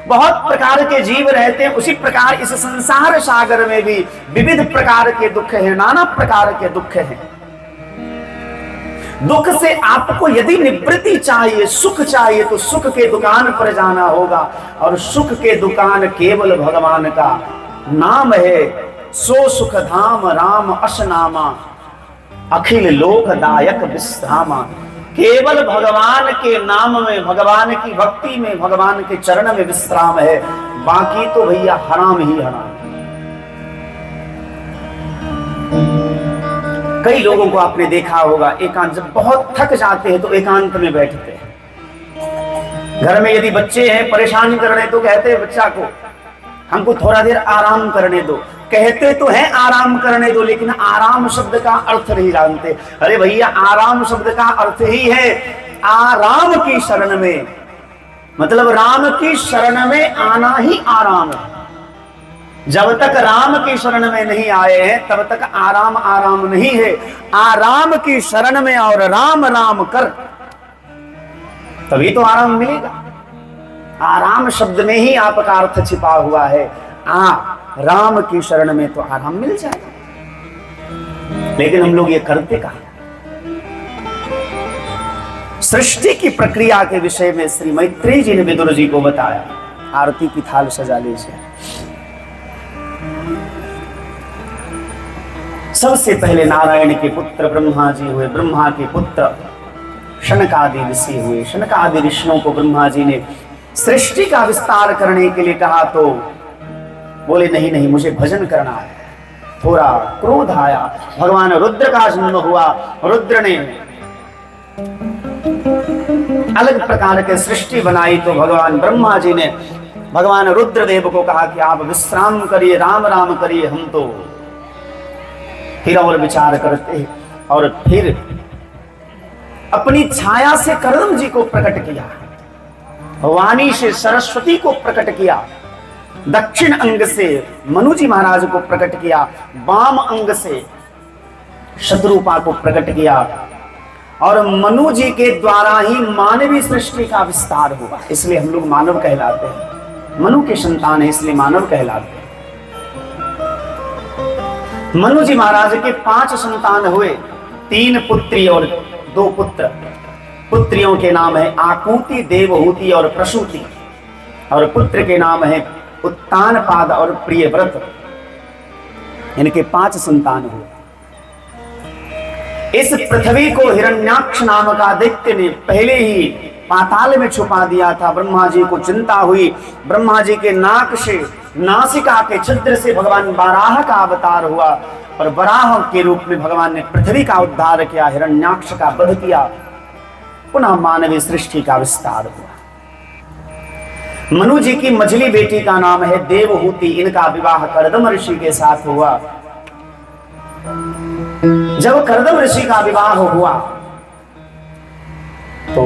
बहुत प्रकार के जीव रहते हैं। उसी प्रकार इस संसार सागर में भी विविध प्रकार के दुख हैं, नाना प्रकार के दुख हैं। दुख से आपको यदि निवृत्ति चाहिए, सुख चाहिए, तो सुख के दुकान पर जाना होगा। और सुख के दुकान केवल भगवान का नाम है। सो सुख धाम राम अशनामा, अखिल लोकदायक विश्रामा। केवल भगवान के नाम में, भगवान की भक्ति में, भगवान के चरण में विश्राम है। बाकी तो भैया हराम ही हराम। कई लोगों को आपने देखा होगा, एकांत जब बहुत थक जाते हैं तो एकांत में बैठते हैं। घर में यदि बच्चे हैं परेशान कर रहे तो कहते हैं बच्चा को हमको थोड़ा देर आराम करने दो। कहते तो हैं आराम करने दो, लेकिन आराम शब्द का अर्थ नहीं जानते। अरे भैया आराम शब्द का अर्थ ही है आराम की शरण में, मतलब राम की शरण में आना ही आराम है। जब तक राम की शरण में नहीं आए हैं तब तक आराम आराम नहीं है। आराम की शरण में और राम राम कर, तभी तो आराम मिलेगा। आराम शब्द में ही आपका अर्थ छिपा हुआ है। राम की शरण में तो आराम मिल जाएगा, लेकिन हम लोग ये करते कहां? सृष्टि की प्रक्रिया के विषय में श्री मैत्रेय जी ने विदुर जी को बताया। आरती की थाल सजा लीजिए। सबसे पहले नारायण के पुत्र ब्रह्मा जी हुए। ब्रह्मा के पुत्र शनकादि ऋषि हुए। शनकादि ऋषियों को ब्रह्मा जी ने सृष्टि का विस्तार करने के लिए कहा तो बोले नहीं नहीं, मुझे भजन करना है। थोड़ा क्रोध आया, भगवान रुद्र का जन्म हुआ। रुद्र ने अलग प्रकार के सृष्टि बनाई तो भगवान ब्रह्मा जी ने भगवान रुद्रदेव को कहा कि आप विश्राम करिए, राम राम करिए, हम तो फिर और विचार करते। और फिर अपनी छाया से कर्दम जी को प्रकट किया, वाणी से सरस्वती को प्रकट किया, दक्षिण अंग से मनु जी महाराज को प्रकट किया, वाम अंग से शत्रुपा को प्रकट किया। और मनु जी के द्वारा ही मानवीय सृष्टि का विस्तार हुआ, इसलिए हम लोग मानव कहलाते हैं। मनु के संतान है इसलिए मानव कहलाते हैं। मनु जी महाराज के 5 संतान हुए, 3 पुत्री और 2 पुत्र। पुत्रियों के नाम है आकुति, देवहूति और प्रसूति, और पुत्र के नाम है उत्तानपाद और प्रियव्रत। इनके 5 संतान हुए। इस पृथ्वी को हिरण्याक्ष नाम का दैत्य ने पहले ही पाताल में छुपा दिया था। ब्रह्मा जी को चिंता हुई, ब्रह्मा जी के नाक से, नासिका के छिद्र से भगवान वराह का अवतार हुआ, और वराह के रूप में भगवान ने पृथ्वी का उद्धार किया, हिरण्याक्ष का वध किया, पुनः मानवीय सृष्टि का विस्तार हुआ। मनु जी की मझली बेटी का नाम है देवहूति। इनका विवाह कर्दम ऋषि के साथ हुआ। जब कर्दम ऋषि का विवाह हुआ तो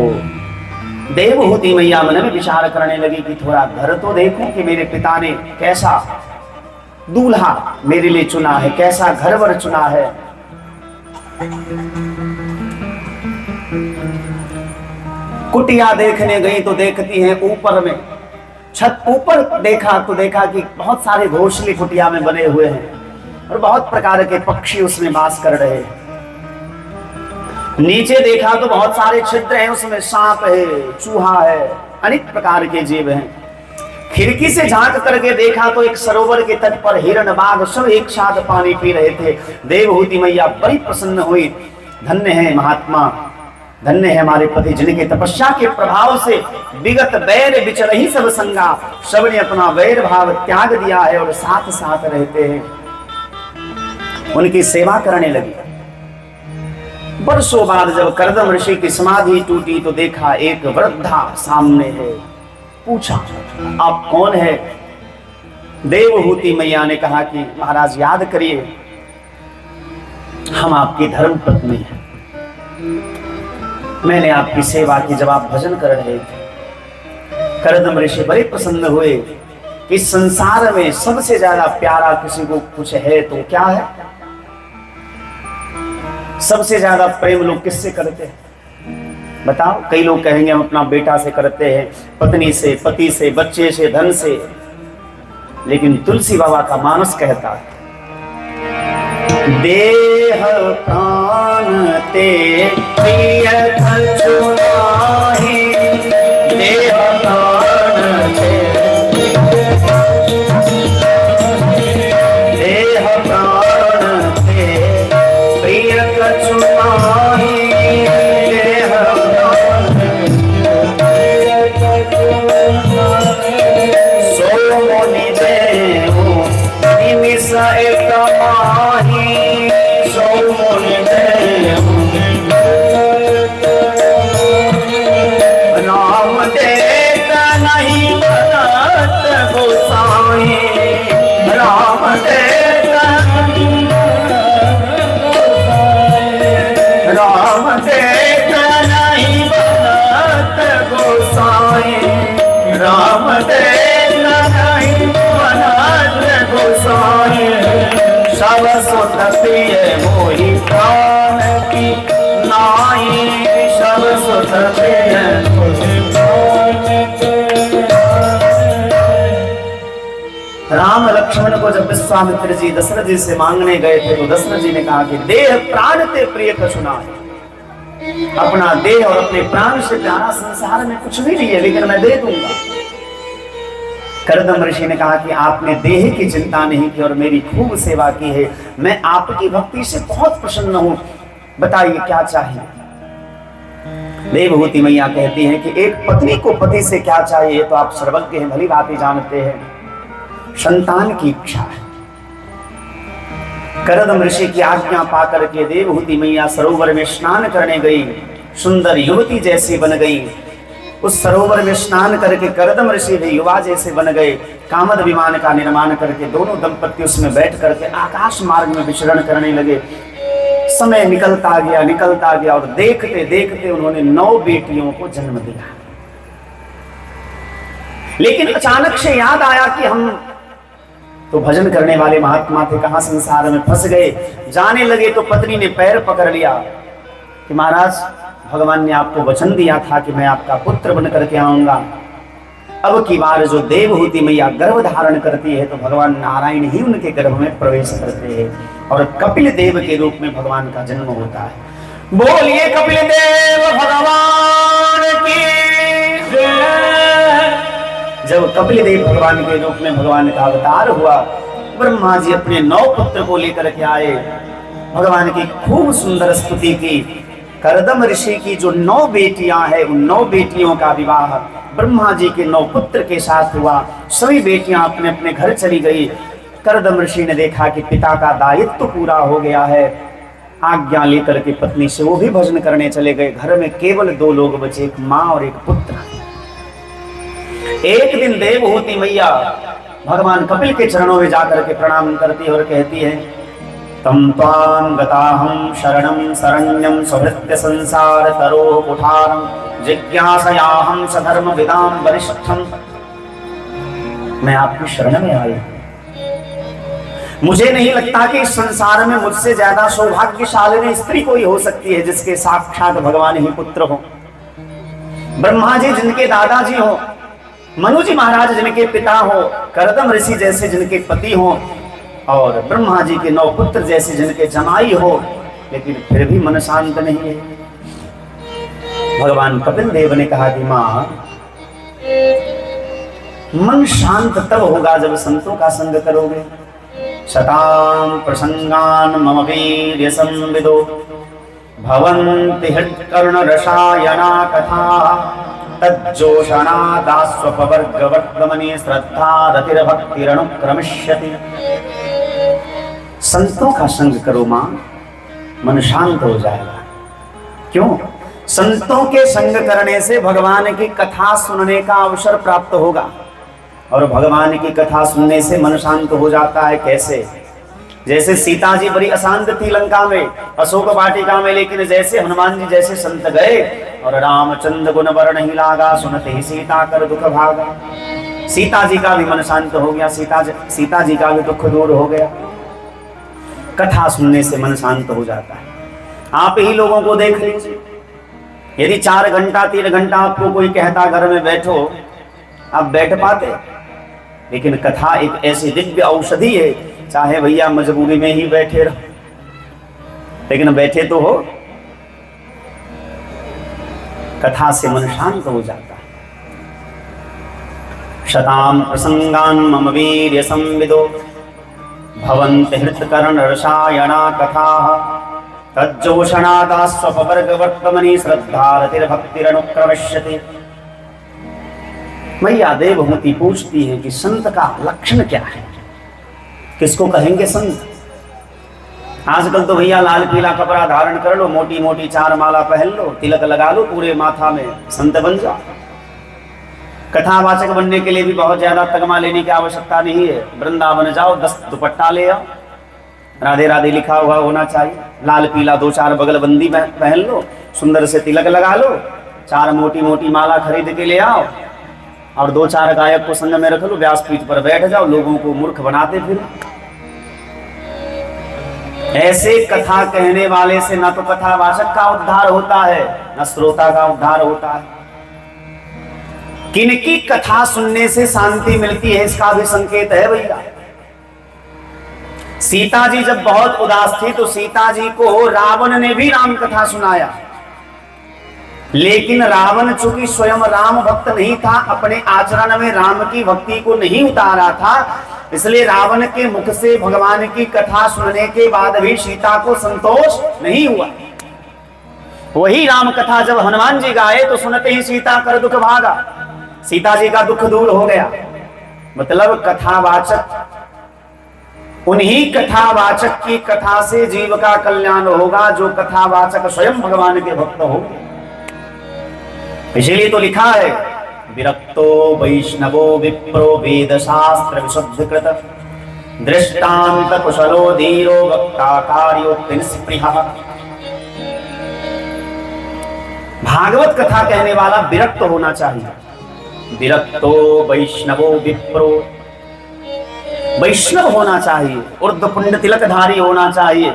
देवहूति मैया मन में विचार करने लगी कि थोड़ा घर तो देखूं कि मेरे पिता ने कैसा दूल्हा मेरे लिए चुना है, कैसा घरवर चुना है। कुटिया देखने गई तो देखती है ऊपर में, छत ऊपर देखा तो देखा कि बहुत सारे घोंसले कुटिया में बने हुए हैं और बहुत प्रकार के पक्षी उसमें वास कर रहे हैं। नीचे देखा तो बहुत सारे छिद्र हैं, उसमें सांप है, चूहा है, अनेक प्रकार के जीव हैं। खिड़की से झांक करके देखा तो एक सरोवर के तट पर हिरण, बाघ सब एक साथ पानी पी रहे थे। देवहूति मैया बड़ी प्रसन्न हुई। धन्य है महात्मा, धन्य है हमारे पति जिनके तपस्या के प्रभाव से विगत वैर बिचरही सब संगा, सबने अपना वैर भाव त्याग दिया है और साथ साथ रहते हैं। उनकी सेवा करने लगी। वर्षों बाद जब कर्दम ऋषि की समाधि टूटी तो देखा एक वृद्धा सामने है। पूछा आप कौन है? देवहूति मैया ने कहा कि महाराज याद करिए, हम आपकी धर्म पत्नी हैं। मैंने आपकी सेवा की जब आप भजन कर रहे थे। कर्दम ऋषि बड़े प्रसन्न हुए कि संसार में सबसे ज्यादा प्यारा किसी को कुछ है तो क्या है? सबसे ज्यादा प्रेम लोग किससे करते हैं बताओ? कई लोग कहेंगे हम अपना बेटा से करते हैं, पत्नी से, पति से, बच्चे से, धन से, लेकिन तुलसी बाबा का मानस कहता है देह प्राण ते प्रिय कछुनाहि, देह प्राण ते देह प्राण ते प्रिय कछुनाहि, देह सो मुनि देव निमिष एक माहि, सो मुनि देव राम देत नहीं बनत गोसाई, राम देत राम देत नहीं बनत गोसाई, राम देत नहीं बनत गोसाई, सब सुत प्रिय मोहि प्राण की नाई, सब सुत प्रिय मोहि प्राण की। राम लक्ष्मण को जब विश्वामित्र जी दशरथ जी से मांगने गए थे तो दशरथ जी ने कहा कि देह प्राण ते प्रिय कछुना है। अपना देह और अपने प्राण से प्यारा संसार में कुछ भी नहीं है, लेकिन मैं दे दूंगा। कर्दम ऋषि ने कहा कि आपने देह की चिंता नहीं की और मेरी खूब सेवा की है, मैं आपकी भक्ति से बहुत प्रसन्न हूं, बताइए क्या चाहिए? देवहूति मैया कहती हैं कि एक पत्नी को पति से क्या चाहिए तो आप सर्वज्ञ हैं, भली बात ही जानते हैं। संतान की इच्छा है। कर्दम ऋषि की आज्ञा पाकर के देवहूति मैया सरोवर में स्नान करने गई, सुंदर युवती जैसी बन गई। उस सरोवर में स्नान करके करदम ऋषि भी युवा जैसे बन गए। कामद विमान का निर्माण करके दोनों दंपति उसमें बैठ करके आकाश मार्ग में विचरण करने लगे। समय निकलता गया और देखते देखते उन्होंने 9 बेटियों को जन्म दिया। लेकिन अचानक से याद आया कि हम तो भजन करने वाले महात्मा थे, कहां संसार में फंस गए। जाने लगे तो पत्नी ने पैर पकड़ लिया कि महाराज, भगवान ने आपको वचन दिया था कि मैं आपका पुत्र बन करके आऊंगा। अब की बार जो देवहूति मैया गर्भ धारण करती है तो भगवान नारायण ही उनके गर्भ में प्रवेश करते हैं और कपिल देव के रूप में भगवान का जन्म होता है। बोलिए कपिल देव भगवान की जय। जब कपिल देव भगवान के रूप में भगवान का अवतार हुआ, ब्रह्मा जी अपने 9 पुत्र को लेकर के आए। भगवान की खूब सुंदर स्तुति की। करदम ऋषि की जो 9 बेटियां हैं, उन 9 बेटियों का विवाह ब्रह्मा जी के 9 पुत्र के साथ हुआ। सभी बेटियां अपने अपने घर चली गई। करदम ऋषि ने देखा कि पिता का दायित्व पूरा हो गया है, आज्ञा लेकर के पत्नी से वो भी भजन करने चले गए। घर में केवल 2 लोग बचे, एक माँ और एक पुत्र। एक दिन देवहूति मैया भगवान कपिल के चरणों में जाकर के प्रणाम करती है और कहती है, तम त्वां गताहं शरणं शरण्यं स्वभृत्य संसार तरोः कुठारं जिज्ञासयाहं सधर्म विदां वरिष्ठं। मैं आपकी शरण में आई। मुझे नहीं लगता कि इस संसार में मुझसे ज्यादा सौभाग्यशाली स्त्री कोई हो सकती है जिसके साक्षात भगवान ही पुत्र हो। ब्रह्मा जी जिनके दादाजी हो, मनु जी महाराज जिनके पिता हो, करदम ऋषि जैसे जिनके पति हो और ब्रह्मा जी के 9 पुत्र जैसे जिनके जमाई हो, लेकिन फिर भी मन शांत नहीं है। भगवान कपिल देव ने कहा कि मां, मन शांत तब होगा जब संतों का संग करोगे। शतां प्रसंगान मम वीर्य संविदो भवन्ति हृत्कर्ण रसायना कथा तज्जोषणादास्वपवर्गवर्गमनि श्रद्धा रतिर्भक्तिरनुक्रमिष्यति। संतों का संग करो मां, मन शांत हो जाएगा। क्यों? संतों के संग करने से भगवान की कथा सुनने का अवसर प्राप्त होगा और भगवान की कथा सुनने से मन शांत हो जाता है। कैसे? जैसे सीता जी बड़ी अशांत थी लंका में, अशोक वाटिका में, लेकिन जैसे हनुमान जी जैसे संत गए और रामचंद्र गुण वर्ण ही लागा, सुनते ही सीता कर दुख भागा। सीता जी का भी मन शांत हो गया, सीता जी का भी दुख दूर हो गया। कथा सुनने से मन शांत हो जाता है। आप ही लोगों को देख लीजिए, यदि 4 घंटा 3 घंटा आपको कोई कहता घर में बैठो, आप बैठ पाते? लेकिन कथा एक ऐसी दिव्य औषधि है, चाहे भैया मजबूरी में ही बैठे रहो, लेकिन बैठे तो हो। कथा से मन शांत हो जाता है। शतां प्रसंगान मम वीर्य संविदो भवन्ति हृत्कर्ण रसायना कथाः तज्जोषणादास्वपवर्गवर्गमनि श्रद्धा रतिर्भक्तिरनुक्रमिष्यति। मैया देवहूति पूछती है कि संत का लक्षण क्या है, किसको कहेंगे संत? आजकल तो भैया लाल पीला कपड़ा धारण कर लो, मोटी मोटी 4 माला पहन लो, तिलक लगा लो पूरे माथा में, संत बन जाओ। कथावाचक बनने के लिए भी बहुत ज्यादा तगमा लेने की आवश्यकता नहीं है। वृंदावन जाओ, 10 दुपट्टा ले आओ, राधे राधे लिखा हुआ होना चाहिए, लाल पीला 2-4 बगलबंदी पहन लो, सुंदर से तिलक लगा लो, 4 मोटी मोटी माला खरीद के ले आओ और 2-4 गायक को संग में रख लो, व्यासपीठ पर बैठ जाओ, लोगों को मूर्ख बनाते फिर। ऐसे कथा कहने वाले से न तो कथावाचक का उद्धार होता है, न श्रोता का उद्धार होता है। किनकी कथा सुनने से शांति मिलती है, इसका भी संकेत है भैया। सीता जी जब बहुत उदास थी तो सीता जी को रावण ने भी राम कथा सुनाया, लेकिन रावण चूंकि स्वयं राम भक्त नहीं था, अपने आचरण में राम की भक्ति को नहीं उतारा था, इसलिए रावण के मुख से भगवान की कथा सुनने के बाद भी सीता को संतोष नहीं हुआ। वही राम कथा जब हनुमान जी गाए तो सुनते ही सीता कर दुख भागा, सीता जी का दुख दूर हो गया। मतलब कथावाचक, उन्हीं कथावाचक की कथा से जीव का कल्याण होगा जो कथावाचक स्वयं भगवान के भक्त हो। इसीलिए तो लिखा है विरक्तो वैष्णवो विप्रो वेद शास्त्र विशुद्धिकृत दृष्टांत कुशलो धीरो वक्ता कार्योक्ति निस्पृहः। भागवत कथा कहने वाला विरक्त होना चाहिए। विरक्तो वैष्णवो विप्रो, वैष्णव होना चाहिए, ऊर्ध्व पुण्य तिलकधारी होना चाहिए,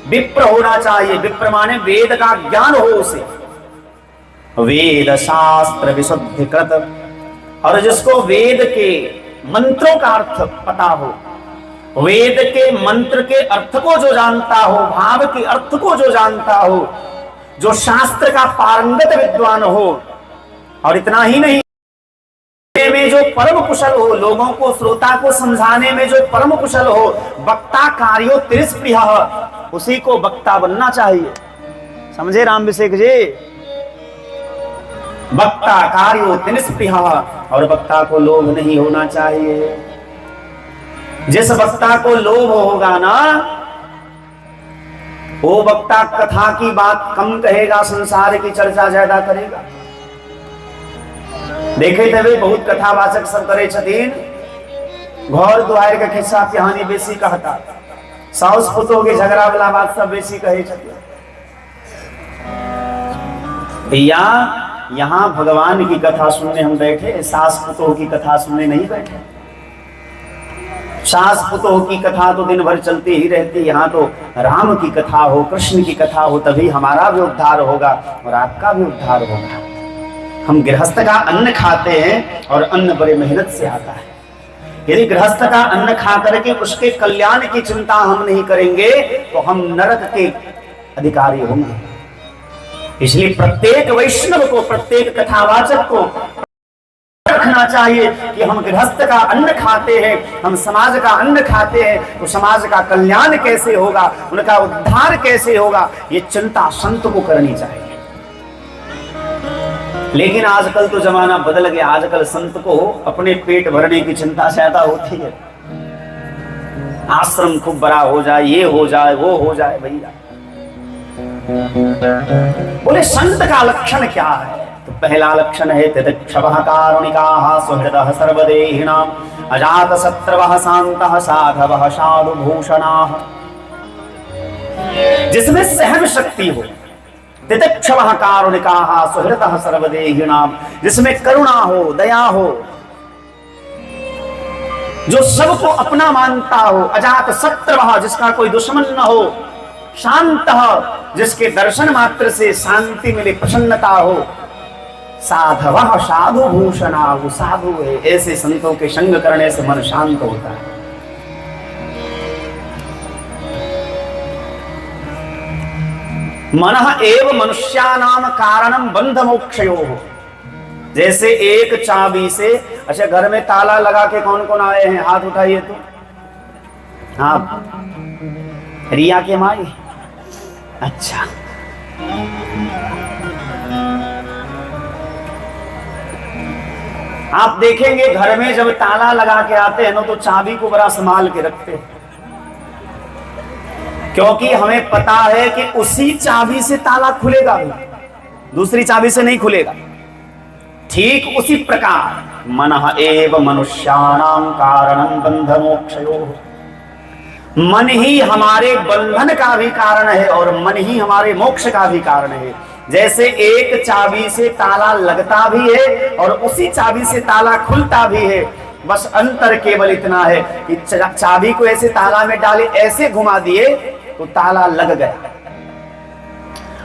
विप्र होना चाहिए। विप्र माने वेद का ज्ञान हो उसे, वेद शास्त्र विशुद्धिकृत, और जिसको वेद के मंत्रों का अर्थ पता हो, वेद के मंत्र के अर्थ को जो जानता हो, भाव के अर्थ को जो जानता हो, जो शास्त्र का पारंगत विद्वान हो, और इतना ही नहीं में जो परम कुशल हो, लोगों को श्रोता को समझाने में जो परम कुशल हो, वक्ता कार्यो तिरस्प्रियः, उसी को वक्ता बनना चाहिए। समझे रामभिषेक जी? वक्ता कार्यो तिरस्प्रियः, और वक्ता को लोभ नहीं होना चाहिए। जिस वक्ता को लोभ होगा ना, वो वक्ता कथा की बात कम कहेगा, संसार की चर्चा ज्यादा करेगा। देखे थे बहुत कथावाचक सब करे छतीन, घर दुआर के खिस्सा कहानी बेसी कहता, साउस पुतों के झगड़ा वाला बात सब बेसी कहे छतीन। भैया यहाँ भगवान की कथा सुनने हम बैठे, सास पुतों की कथा सुनने नहीं बैठे। सास पुतों की कथा तो दिन भर चलती ही रहती, यहाँ तो राम की कथा हो, कृष्ण की कथा हो, तभी हमारा भी उद्धार होगा और आपका भी उद्धार होगा। हम गृहस्थ का अन्न खाते हैं और अन्न बड़े मेहनत से आता है। यदि गृहस्थ का अन्न खा करके उसके कल्याण की चिंता हम नहीं करेंगे तो हम नरक के अधिकारी होंगे। इसलिए प्रत्येक वैष्णव को, प्रत्येक कथावाचक को रखना चाहिए कि हम गृहस्थ का अन्न खाते हैं, हम समाज का अन्न खाते हैं, तो समाज का कल्याण कैसे होगा, उनका उद्धार कैसे होगा, ये चिंता संत को करनी चाहिए। लेकिन आजकल तो जमाना बदल गया, आजकल संत को अपने पेट भरने की चिंता ज्यादा होती है। आश्रम खूब बड़ा हो जाए, ये हो जाए, वो हो जाए। भैया बोले संत का लक्षण क्या है? तो पहला लक्षण है तितिक्षवः कारुणिकाः सुहृदः सर्वदेहिनां अजातशत्रवः शान्तः साधवः साधुभूषणाः। जिसमें सहन शक्ति हो, तितिक्षवः कारुणिकाः सुहृदः सर्वदेहिनां, जिसमें करुणा हो, दया हो, जो सबको अपना मानता हो, अजातशत्रवः, जिसका कोई दुश्मन न हो, शान्तः, जिसके दर्शन मात्र से शांति मिले, प्रसन्नता हो, साधवः साधुभूषणाः, वो साधु है, ऐसे संतों के संग करने से मन शांत होता है। मनः एव मनुष्यानां कारणं बंध मोक्षयोः। जैसे एक चाबी से, अच्छा घर में ताला लगा के कौन कौन आए हैं? हाथ उठाइए तो। हाँ, रिया के माई, अच्छा। आप देखेंगे घर में जब ताला लगा के आते हैं ना, तो चाबी को बड़ा संभाल के रखते हैं, क्योंकि हमें पता है कि उसी चाबी से ताला खुलेगा, दूसरी चाबी से नहीं खुलेगा। ठीक उसी प्रकार मनः एव मनुष्याणां कारणं बंध मोक्षयोः। मन ही हमारे बंधन का भी कारण है और मन ही हमारे मोक्ष का भी कारण है। जैसे एक चाबी से ताला लगता भी है और उसी चाबी से ताला खुलता भी है, बस अंतर केवल इतना है कि चाबी को ऐसे ताला में डाले, ऐसे घुमा दिए तो ताला लग गया,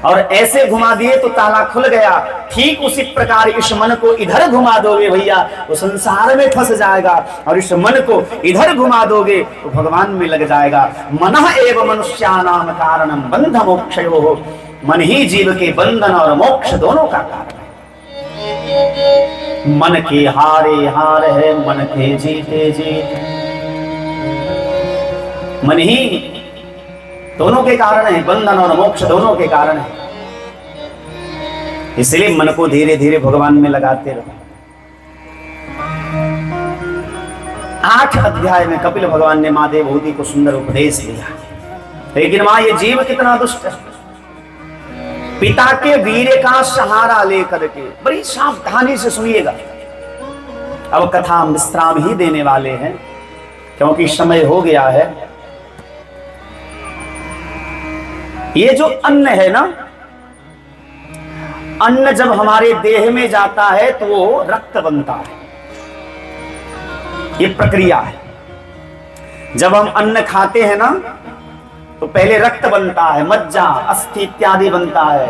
और ऐसे घुमा दिए तो ताला खुल गया। ठीक उसी प्रकार इस मन को इधर घुमा दोगे भैया तो संसार में फंस जाएगा, और इस मन को इधर घुमा दोगे तो भगवान में लग जाएगा। मनः एव मनुष्याणां कारणं बंध मोक्षयोः। मन ही जीव के बंधन और मोक्ष दोनों का कारण है। मन के हारे हार है, मन के जीते जीत। मन ही दोनों के कारण है, बंधन और मोक्ष दोनों के कारण है। इसलिए मन को धीरे धीरे भगवान में लगाते रहो। 8 अध्याय में कपिल भगवान ने माँ देवहूति को सुंदर उपदेश दिया, लेकिन माँ ये जीव कितना दुष्ट है। पिता के वीर्य का सहारा लेकर के, बड़ी सावधानी से सुनिएगा। अब कथा विश्राम ही देने वाले हैं क्योंकि समय हो गया है। ये जो अन्न है ना, अन्न जब हमारे देह में जाता है तो वो रक्त बनता है। ये प्रक्रिया है। जब हम अन्न खाते हैं ना तो पहले रक्त बनता है, मज्जा, अस्थि इत्यादि बनता है,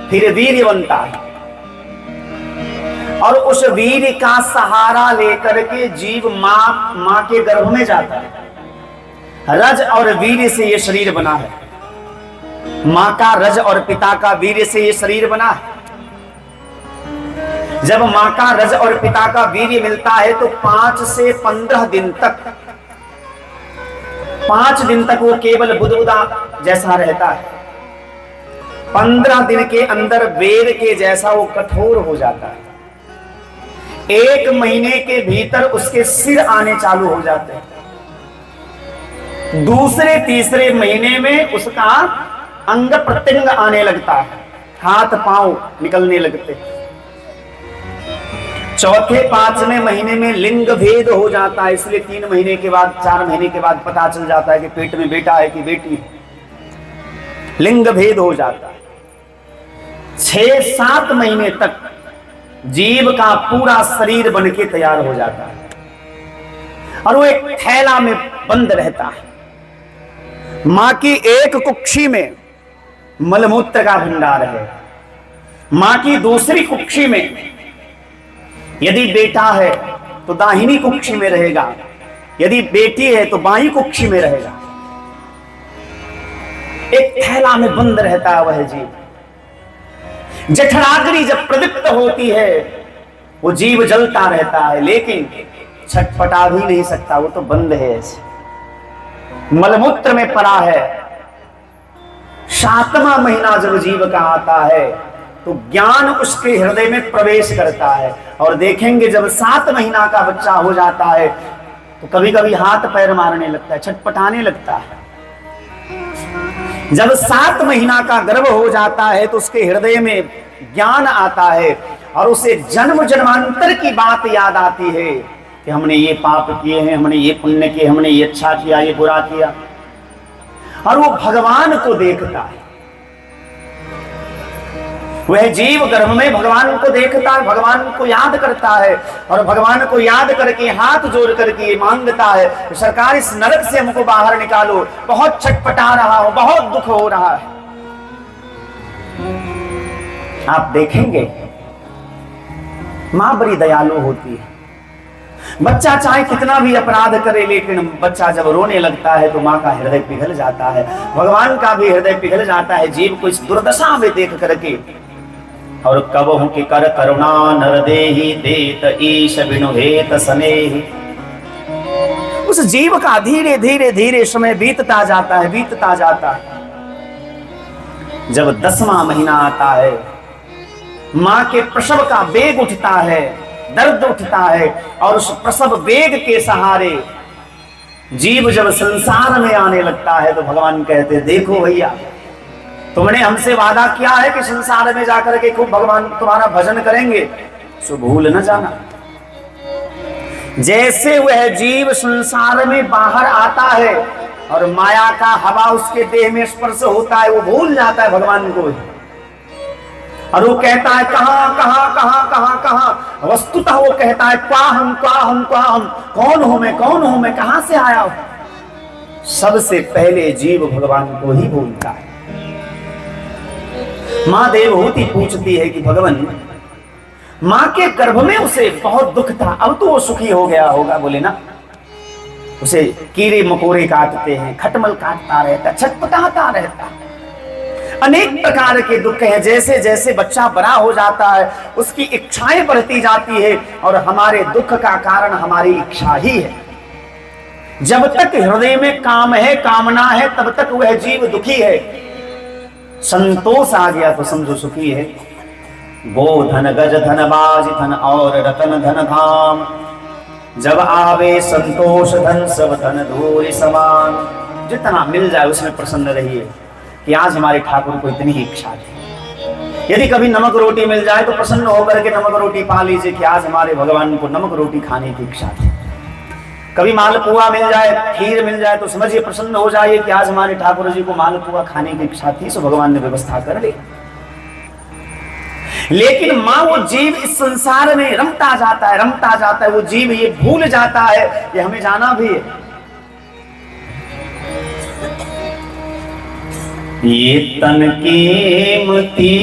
फिर वीर्य बनता है, और उस वीर्य का सहारा लेकर के जीव मां के गर्भ में जाता है। रज और वीर्य से ये शरीर बना है। मां का रज और पिता का वीर्य से ये शरीर बना है। जब मां का रज और पिता का वीर्य मिलता है तो 5 से 15 दिन तक, 5 दिन तक वो केवल बुदबुदा जैसा रहता है। 15 दिन के अंदर बेर के जैसा वो कठोर हो जाता है। 1 महीने के भीतर उसके सिर आने चालू हो जाते हैं। दूसरे तीसरे महीने में उसका अंग प्रत्यंग आने लगता है, हाथ पांव निकलने लगते हैं। चौथे 5वें महीने में लिंग भेद हो जाता है, इसलिए 3 महीने के बाद 4 महीने के बाद पता चल जाता है कि पेट में बेटा है कि बेटी है। लिंग भेद हो जाता है। 6-7 महीने तक जीव का पूरा शरीर बन के तैयार हो जाता है और वो एक थैला में बंद रहता है। मां की एक कुक्षी में मलमूत्र का भंडार है। मां की दूसरी कुक्षी में यदि बेटा है तो दाहिनी कुक्षी में रहेगा, यदि बेटी है तो बाईं कुक्षी में रहेगा। एक थैला में बंद रहता है वह जीव। जठराग्नि जब प्रदीप्त होती है वो जीव जलता रहता है, लेकिन छटपटा भी नहीं सकता, वो तो बंद है ऐसे, मलमूत्र में पड़ा है। 7वां महीना जब जीव का आता है तो ज्ञान उसके हृदय में प्रवेश करता है। और देखेंगे जब 7 महीना का बच्चा हो जाता है तो कभी कभी हाथ पैर मारने लगता है, छटपटाने लगता है। जब 7 महीना का गर्भ हो जाता है तो उसके हृदय में ज्ञान आता है और उसे जन्म जन्मांतर की बात याद आती है कि हमने ये पाप किए हैं, हमने ये पुण्य किए, हमने ये अच्छा किया, ये बुरा किया। और वो भगवान को देखता है। वह जीव गर्भ में भगवान को देखता है, भगवान को याद करता है और भगवान को याद करके हाथ जोड़ करके मांगता है, सरकार इस नरक से हमको बाहर निकालो, बहुत छटपटा रहा हूं, बहुत दुख हो रहा है। आप देखेंगे मां बड़ी दयालु होती है। बच्चा चाहे कितना भी अपराध करे, लेकिन बच्चा जब रोने लगता है तो मां का हृदय पिघल जाता है, भगवान का भी हृदय पिघल जाता है जीव को इस दुर्दशा में देख करके। और कबहु की कर करुणा नर देहि देत ईश बिनु हेत स्नेहि। उस जीव का धीरे धीरे धीरे समय बीतता जाता है, बीतता जाता है। जब 10वां महीना आता है, मां के प्रसव का वेग उठता है, दर्द उठता है, और उस प्रसव वेग के सहारे जीव जब संसार में आने लगता है तो भगवान कहते, देखो भैया, तुमने हमसे वादा किया है कि संसार में जाकर के खूब भगवान तुम्हारा भजन करेंगे, सो भूल न जाना। जैसे वह जीव संसार में बाहर आता है और माया का हवा उसके देह में स्पर्श होता है, वो भूल जाता है भगवान को और वो कहता है कहां कहां कहां कहां कहां। वस्तुतः वो कहता है क्वाहम क्वाहम क्वाहम, कौन हूं मैं, कौन हूं मैं, कहां से आया हूं। सबसे पहले जीव भगवान को ही भूलता है। मां देवहूति पूछती है कि भगवान, मां के गर्भ में उसे बहुत दुख था, अब तो वो सुखी हो गया होगा। बोले ना, उसे कीड़े मकोड़े काटते हैं, खटमल काटता रहता, छटपटाता रहता, अनेक प्रकार के दुख हैं। जैसे जैसे बच्चा बड़ा हो जाता है उसकी इच्छाएं बढ़ती जाती है और हमारे दुख का कारण हमारी इच्छा ही है। जब तक हृदय में काम है, कामना है, तब तक वह जीव दुखी है। संतोष आ गया तो समझो सुखी है। गो धन गज धन बाज धन और रतन धन धाम, जब आवे संतोष धन सब धन धूल समान। जितना मिल जाए उसमें प्रसन्न रहिए कि आज हमारे ठाकुर को इतनी ही इच्छा थी। यदि कभी नमक रोटी मिल जाए तो प्रसन्न होकर के नमक रोटी पा लीजिए कि आज हमारे भगवान को नमक रोटी खाने की इच्छा थी। कभी मालपुआ मिल जाए, खीर मिल जाए तो समझिए प्रसन्न हो जाइए कि आज हमारे ठाकुर जी को मालपुआ खाने की इच्छा थी, सो भगवान ने व्यवस्था कर ली। लेकिन मां वो जीव इस संसार में रमता जाता है, वो जीव ये भूल जाता है कि हमें जाना भी है। ये तन कीमती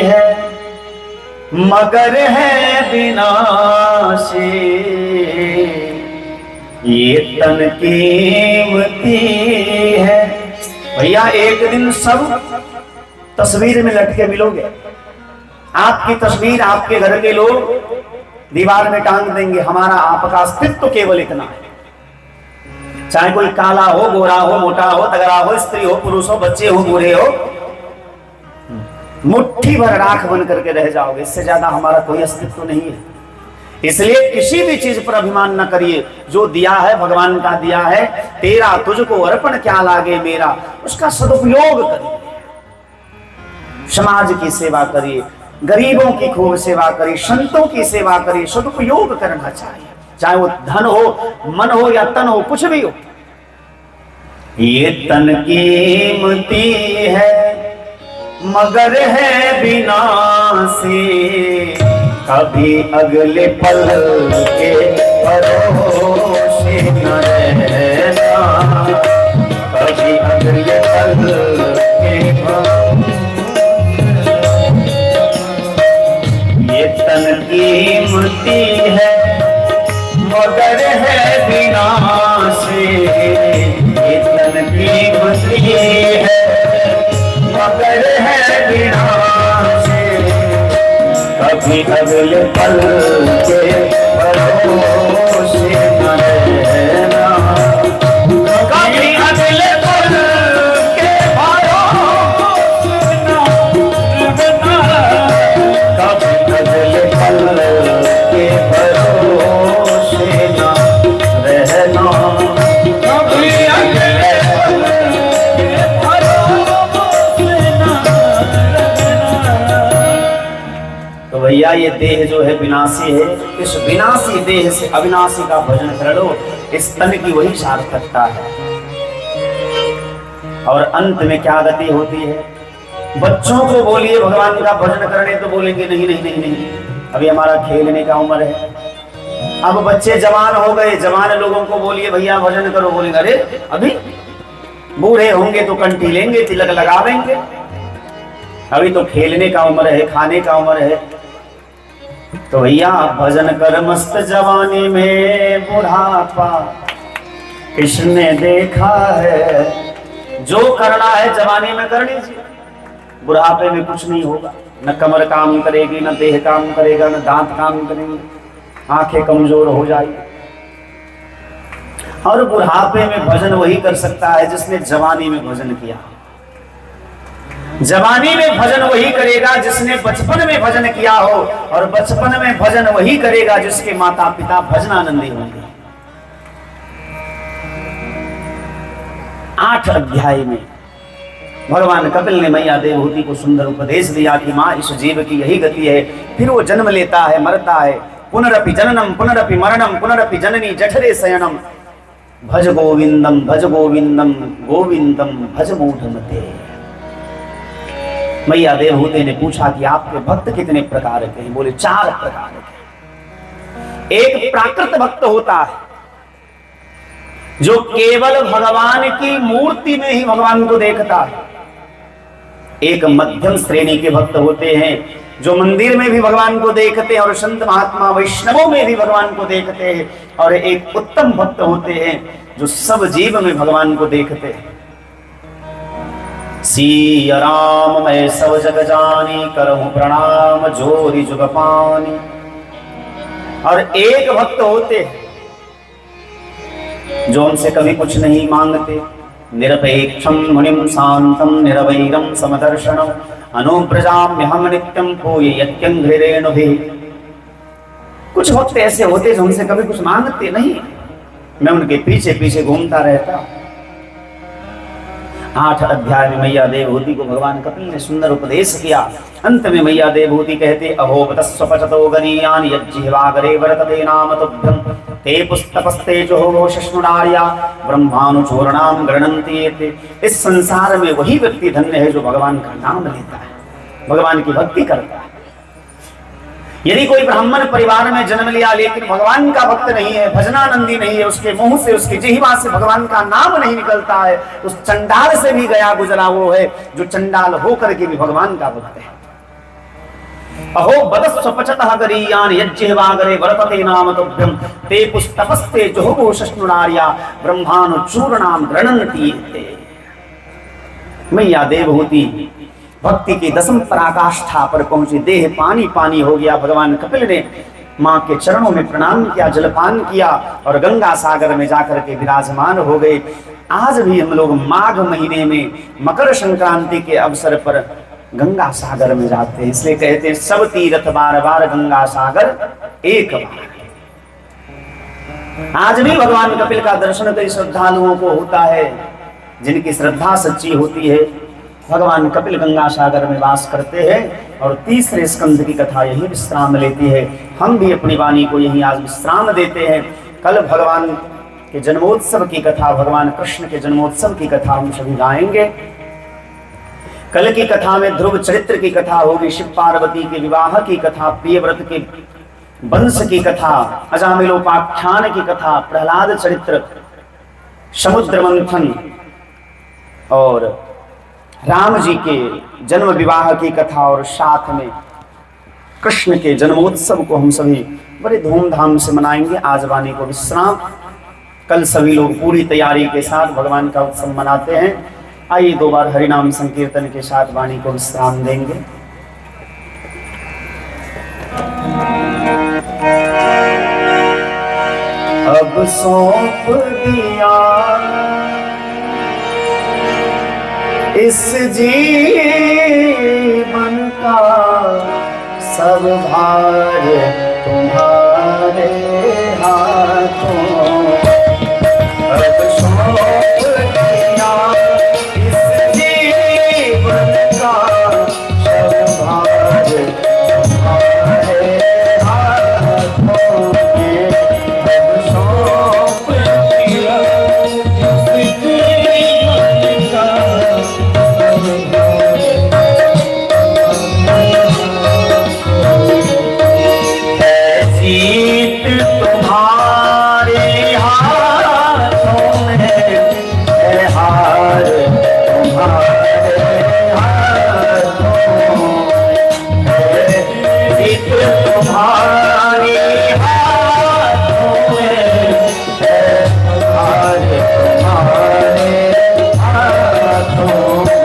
है मगर है विनाशी, ये तन कीमती है। भैया एक दिन सब तस्वीर में लटके मिलोगे। आपकी तस्वीर आपके घर के लोग दीवार में टांग देंगे, हमारा आपका अस्तित्व केवल इतना है। चाहे कोई काला हो, गोरा हो, मोटा हो, तगड़ा हो, स्त्री हो, पुरुष हो, बच्चे हो, बूढ़े हो, मुट्ठी भर राख बन करके रह जाओगे। इससे ज्यादा हमारा कोई अस्तित्व नहीं है। इसलिए किसी भी चीज पर अभिमान न करिए। जो दिया है भगवान का दिया है, तेरा तुझको अर्पण क्या लागे मेरा, उसका सदुपयोग करिए। समाज की सेवा करिए, गरीबों की खूब सेवा करिए, संतों की सेवा करिए। सदुपयोग करना चाहिए, चाहे वो धन हो, मन हो या तन हो, कुछ भी हो। ये तन कीमती है मगर है विनाशी, कभी अगले पल के भरोसे न रहना, कभी अगले पल के भरोसे। ये तन कीमती है मगर है विनाशी, ये तन कीमती है मगर है विनाशी, कभी अगले पल के भरोसे न रहना, कभी अगले पल के भरोसे न रहना, कभी अगले पल के भरोसे न रहना, कभी अगले पल के भरोसे न रहना। तो भैया ये देह जो है विनाशी है, इस विनाशी देह से अविनाशी का भजन कर लो। इस तन की वही सार्थकता है। और अंत में क्या गति होती है? बच्चों को बोलिए भगवान का भजन करने तो बोलेंगे नहीं नहीं नहीं नहीं, अभी हमारा खेलने का उम्र है। अब बच्चे जवान हो गए, जवान लोगों को बोलिए भैया भजन करो, बोलेंगे अरे अभी बूढ़े होंगे तो कंठी लेंगे, तिलक लगा देंगे, अभी तो खेलने का उम्र है, खाने का उम्र है। तो भैया भजन कर मस्त जवानी में बुढ़ापा किसने देखा है। जो करना है जवानी में कर लीजिए, बुढ़ापे में कुछ नहीं होगा। न कमर काम करेगी, न देह काम करेगा, न दांत काम करेंगे, आंखें कमजोर हो जाएगी। और बुढ़ापे में भजन वही कर सकता है जिसने जवानी में भजन किया। जवानी में भजन वही करेगा जिसने बचपन में भजन किया हो, और बचपन में भजन वही करेगा जिसके माता पिता भजनानंदी होंगे। 8 अध्याय में भगवान कपिल ने मैया देवहूति को सुंदर उपदेश दिया कि मां इस जीव की यही गति है। फिर वो जन्म लेता है, मरता है, पुनरपि जननम पुनरपि मरणम पुनरपि जननी जठरे शयनम, भज गोविंदम गोविंदम भज मूढ़मते। मैया देवहूति ने पूछा कि आपके भक्त कितने प्रकार के हैं? बोले 4 प्रकार के। एक प्राकृत भक्त होता है जो केवल भगवान की मूर्ति में ही भगवान को देखता है। एक मध्यम श्रेणी के भक्त होते हैं जो मंदिर में भी भगवान को देखते हैं और संत महात्मा वैष्णवों में भी भगवान को देखते हैं। और एक उत्तम भक्त होते हैं जो सब जीव में भगवान को देखते हैं। सिया राम मैं सब जग जानी, करहूं प्रणाम जोरी जुग पानी। और एक भक्त होते हैं जो उनसे कभी कुछ नहीं मांगते। निरपेक्षम मुनिम शांतम निरवैरम समदर्शनम अनुप्रजाम्यहम नित्यम कोय यत्यंघ्रिरेणुभिः। कुछ भक्त ऐसे होते जो हमसे कभी कुछ मांगते नहीं, मैं उनके पीछे पीछे घूमता रहता। 8 अध्याय में मैया देवहूति को भगवान कपिल ने सुंदर उपदेश किया। अंत में मैया देवहूति कहते अहो बतस्वपचतो गनीयान यज्जिह्वागरे वर्तते नाम तुभ्यं ते पुस्तपस्ते जो शश्नुरार्या ब्रह्मानुचूर्णाम गृह्णन्ति एते। इस संसार में वही व्यक्ति धन्य है जो भगवान का नाम लेता है, भगवान की भक्ति करता है। यदि कोई ब्राह्मण परिवार में जन्म लिया लेकिन भगवान का भक्त नहीं है, भजनानंदी नहीं है, उसके मुंह से उसकी जिह्वा से भगवान का नाम नहीं निकलता है, उस चंडाल से भी गया गुजरा वो है जो चंडाल होकर के भी भगवान का भक्त है। अहो बदस्वपचतः गरीयान यज्जिह्वागरे वर्तते नाम तुभ्यं ते पुस्तपस्ते जुहुः शश्नुरार्या ब्रह्मानुचूर्णाम गृह्णन्ति ते। मैया देवहूति भक्ति की दसम पराकाष्ठा पर पहुंची, देह पानी पानी हो गया। भगवान कपिल ने मां के चरणों में प्रणाम किया, जलपान किया और गंगा सागर में जाकर के विराजमान हो गए। आज भी हम लोग माघ महीने में मकर संक्रांति के अवसर पर गंगा सागर में जाते हैं, इसलिए कहते हैं सब तीर्थ बार बार गंगा सागर एक बार। आज भी भगवान कपिल का दर्शन कई श्रद्धालुओं को होता है, जिनकी श्रद्धा सच्ची होती है। भगवान कपिल गंगा सागर में वास करते हैं और तीसरे स्कंद की कथा यही विश्राम लेती है। हम भी अपनी वाणी को यही आज विश्राम देते हैं। कल भगवान के जन्मोत्सव की कथा, भगवान कृष्ण के जन्मोत्सव की कथा हम सभी गाएंगे। कल की कथा में ध्रुव चरित्र की कथा होगी, शिव पार्वती के विवाह की कथा, प्रियव्रत के वंश की कथा, अजामिलोपाख्यान की कथा, प्रहलाद चरित्र, समुद्र मंथन और राम जी के जन्म विवाह की कथा और साथ में कृष्ण के जन्मोत्सव को हम सभी बड़े धूमधाम से मनाएंगे। आज वाणी को विश्राम, कल सभी लोग पूरी तैयारी के साथ भगवान का उत्सव मनाते हैं। आइए 2 बार हरिनाम संकीर्तन के साथ वाणी को विश्राम देंगे। अब सौंप दिया इस जीवन का सब भार तुम्हारे हाथों। अब सौंप दिया इस जीवन का सब भार तुम्हारे हाथों। अब सौंप दिया जीत तुम्हारे हाथों में है, हार तुम्हारे हाथों में, जीत तुम्हारे हाथों में है, हार तुम्हारे हाथों में।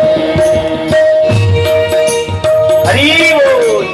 हरि बोल।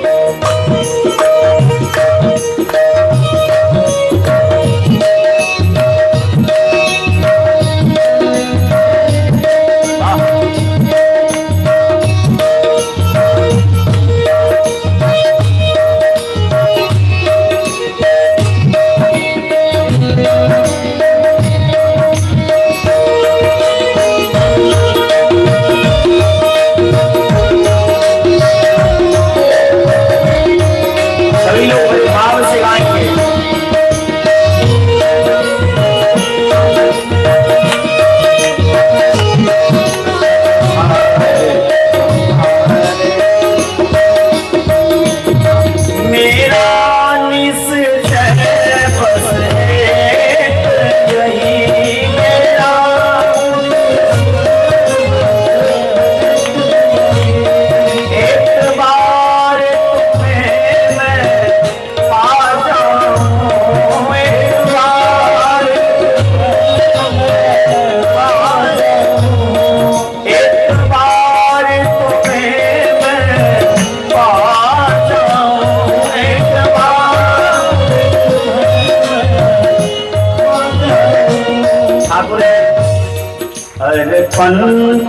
अर्पण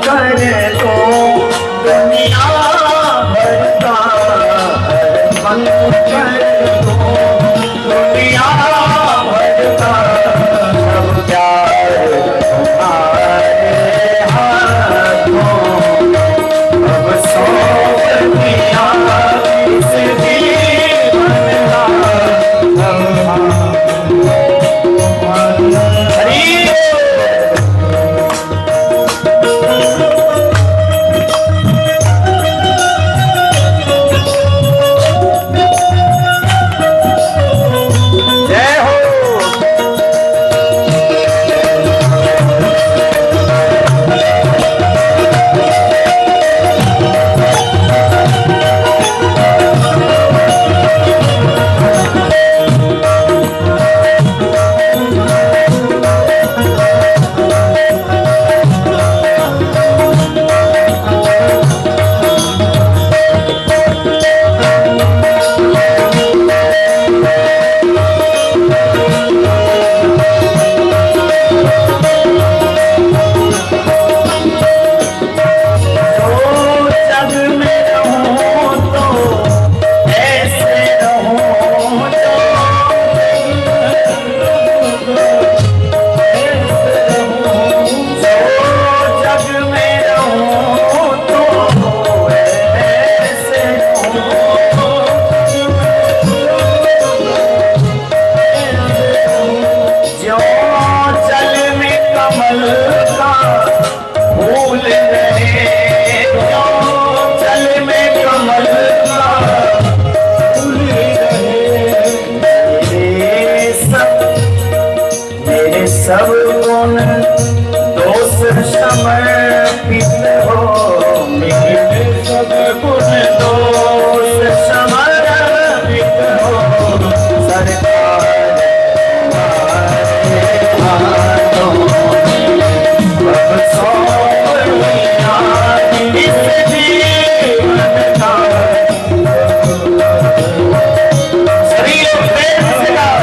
कर दो दुनिया भर का, अर्पण कर दो दुनिया भर का, सब प्यार तुम्हारे हाथ सब गुण दोष समर्पित हो, मेरे सब गुण दोष समर्पित हो, सरकार हाथों अब सौंप लिया इस जीवन का। सभी लोग प्रेम से गाओ।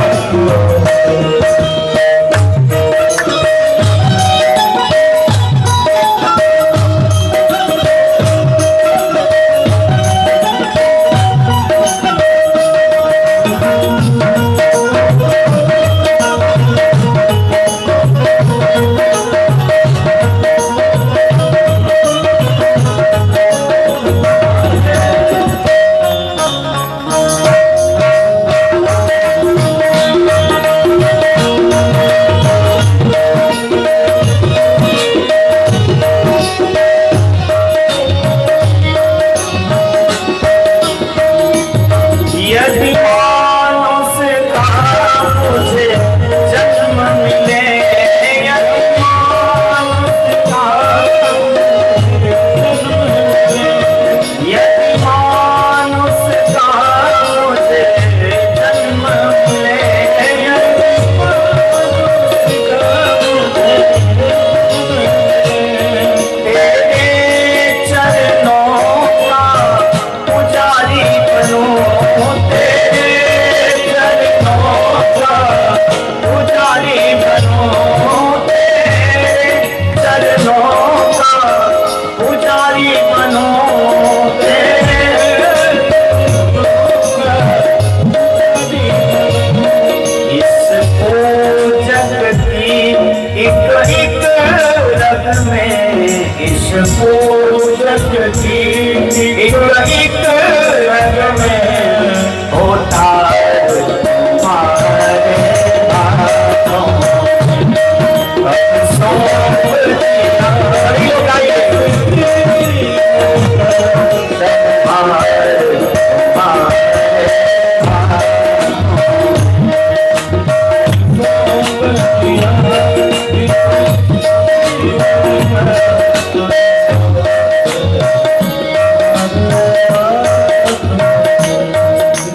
यदि मानुष का मुझे जन्म मिले, यदि मानुष का यदि मानुष का मुझे जन्म मिले, यदि मानुष का तेरे चरणों का पुजारी बनूं, तेरे चरणों का पुजारी बनूं, तेरे चरणों का पुजारी बनूं, तेरे इस पूजक की एक एक रग में, इस पूजक की एक एक रग में होता हमारे हाथों अब सौंप दिया। सभी लोग गाइए। हमारे हाथों सौंप दिया।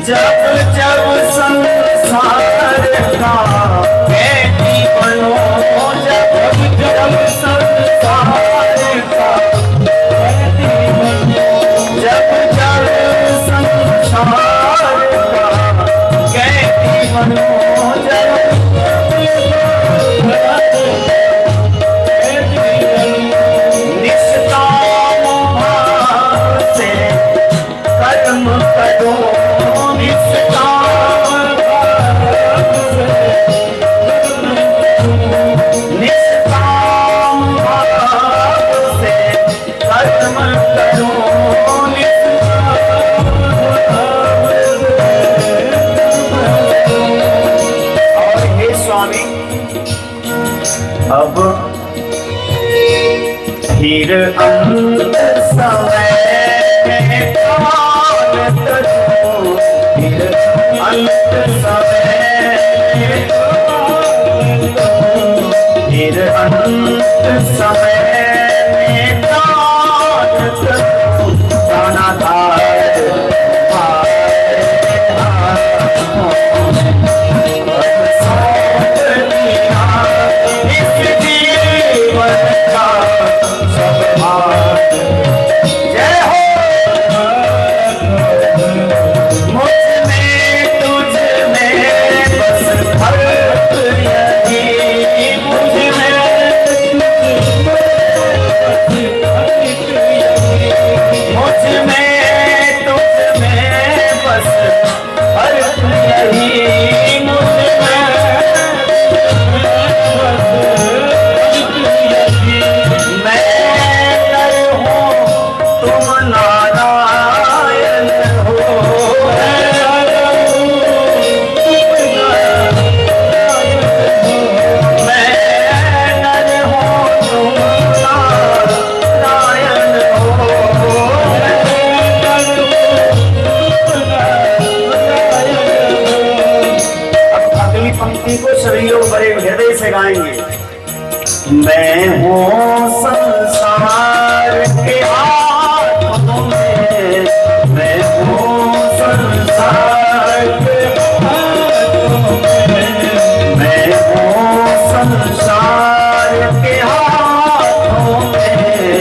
जब जब संसार का कैदी बनो, जब जब संसार का कैदी बनो, जब जब संसार का कैदी बनो, जब निष्काम भाव से कर्म करो, निष्काम भाव से कर्म करो, और हे स्वामी अब फिर अंत समय फिर अंत समय, फिर अंत समय में दानाधार सौंप दिया इस जीवन का सब भाग। जय हो मुझ में तुझ में बस फर्क यही गाएंगे। मैं हूँ संसार के हाथों में, मैं हूँ संसार के हाथों में, मैं हूँ संसार के हाथों में,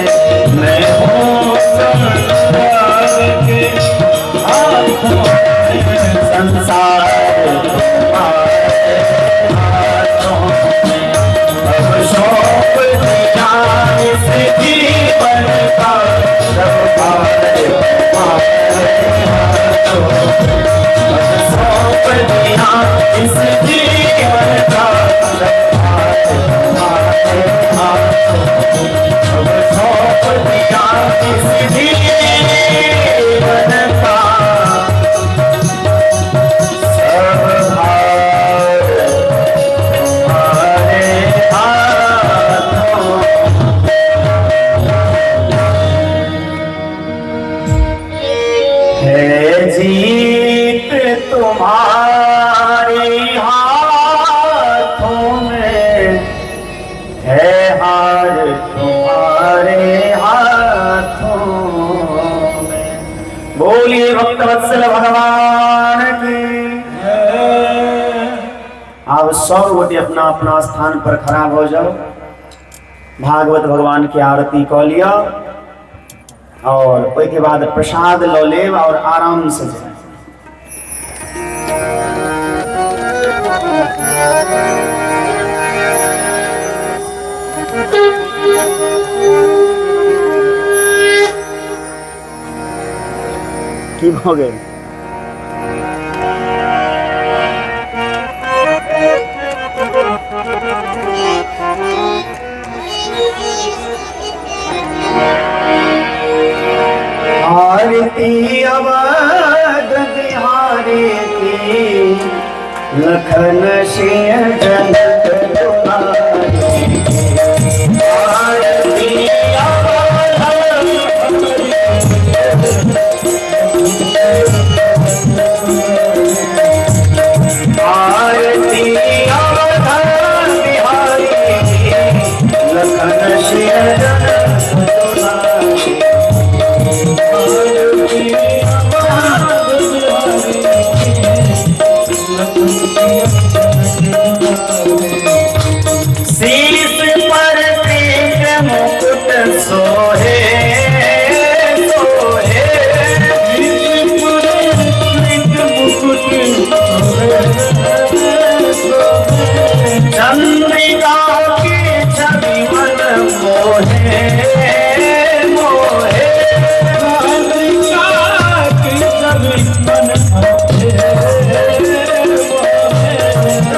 मैं हूँ संसार के हाथों में, संसार जीवन का सब सौंप दिया, इस जीवन का सौंप दिया, इस जीवन का सब भार तुम्हारे हाथों। है जीत तुम्हारे हाथों में, है हार तुम्हारे हाथों में। बोलिए भक्तवत्सल भगवान की। आप 100 गोटी अपना अपना स्थान पर खड़ा हो जाओ। भागवत भगवान की आरती कह लिया और उसके बाद प्रसाद लो ले और आराम से जाए। की हो गए आरती अवध बिहारी की, लखन सिंह जनक तुम्हारी। आरती अवध आरती अवध बिहारी की, लखन सिंह जनक तुम्हारी। शीश पर पीठ मुकुट सोहे, सोहे चंद्रिका की छवि मन मोहे, मोहे चंद्रिका की छवि मन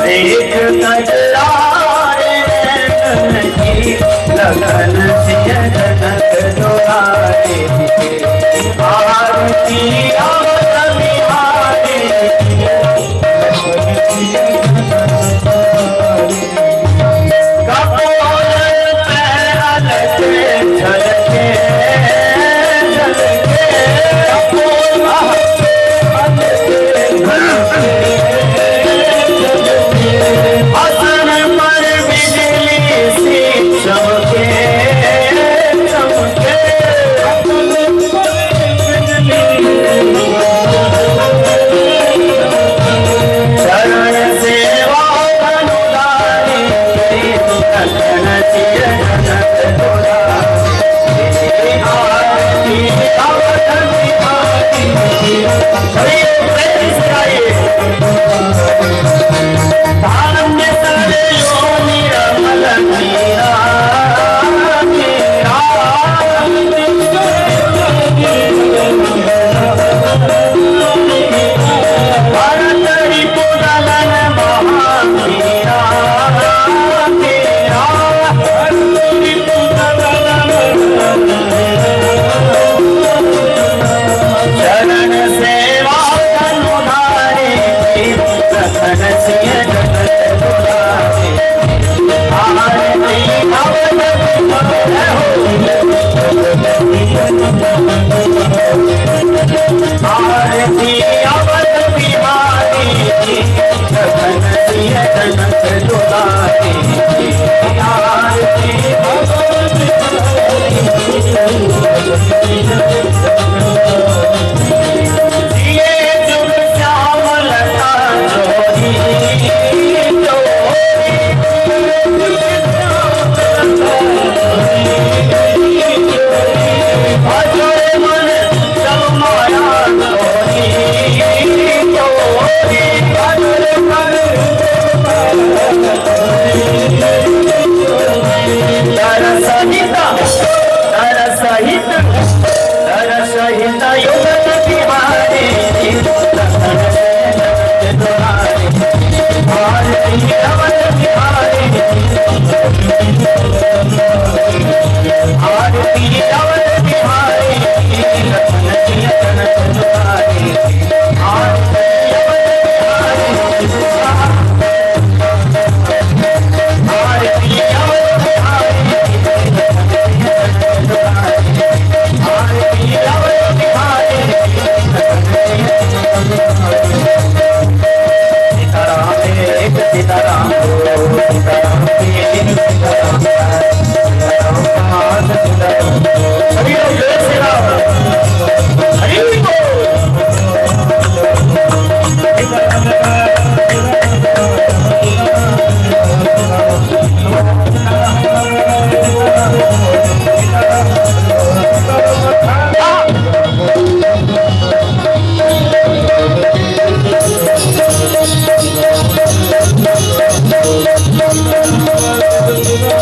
एक कजराए की, लगन सिंह जनक दुआरे। आरती अवध बिहारी की, कपोल पैरल के झलके, झलके हसन पर बिजली सी चमके, चमके चरण सेवा अनुदारी, लखन सिंह जनक दुआरे। आरती अवध बिहारी की, धान्य सरे योनि रमल मीरा, मीरा भरत रिपुदलन महावीरा, मीरा चरण सेवा अनुधारी, लखन सिंह जनक दुआरे। आरती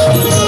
शंभो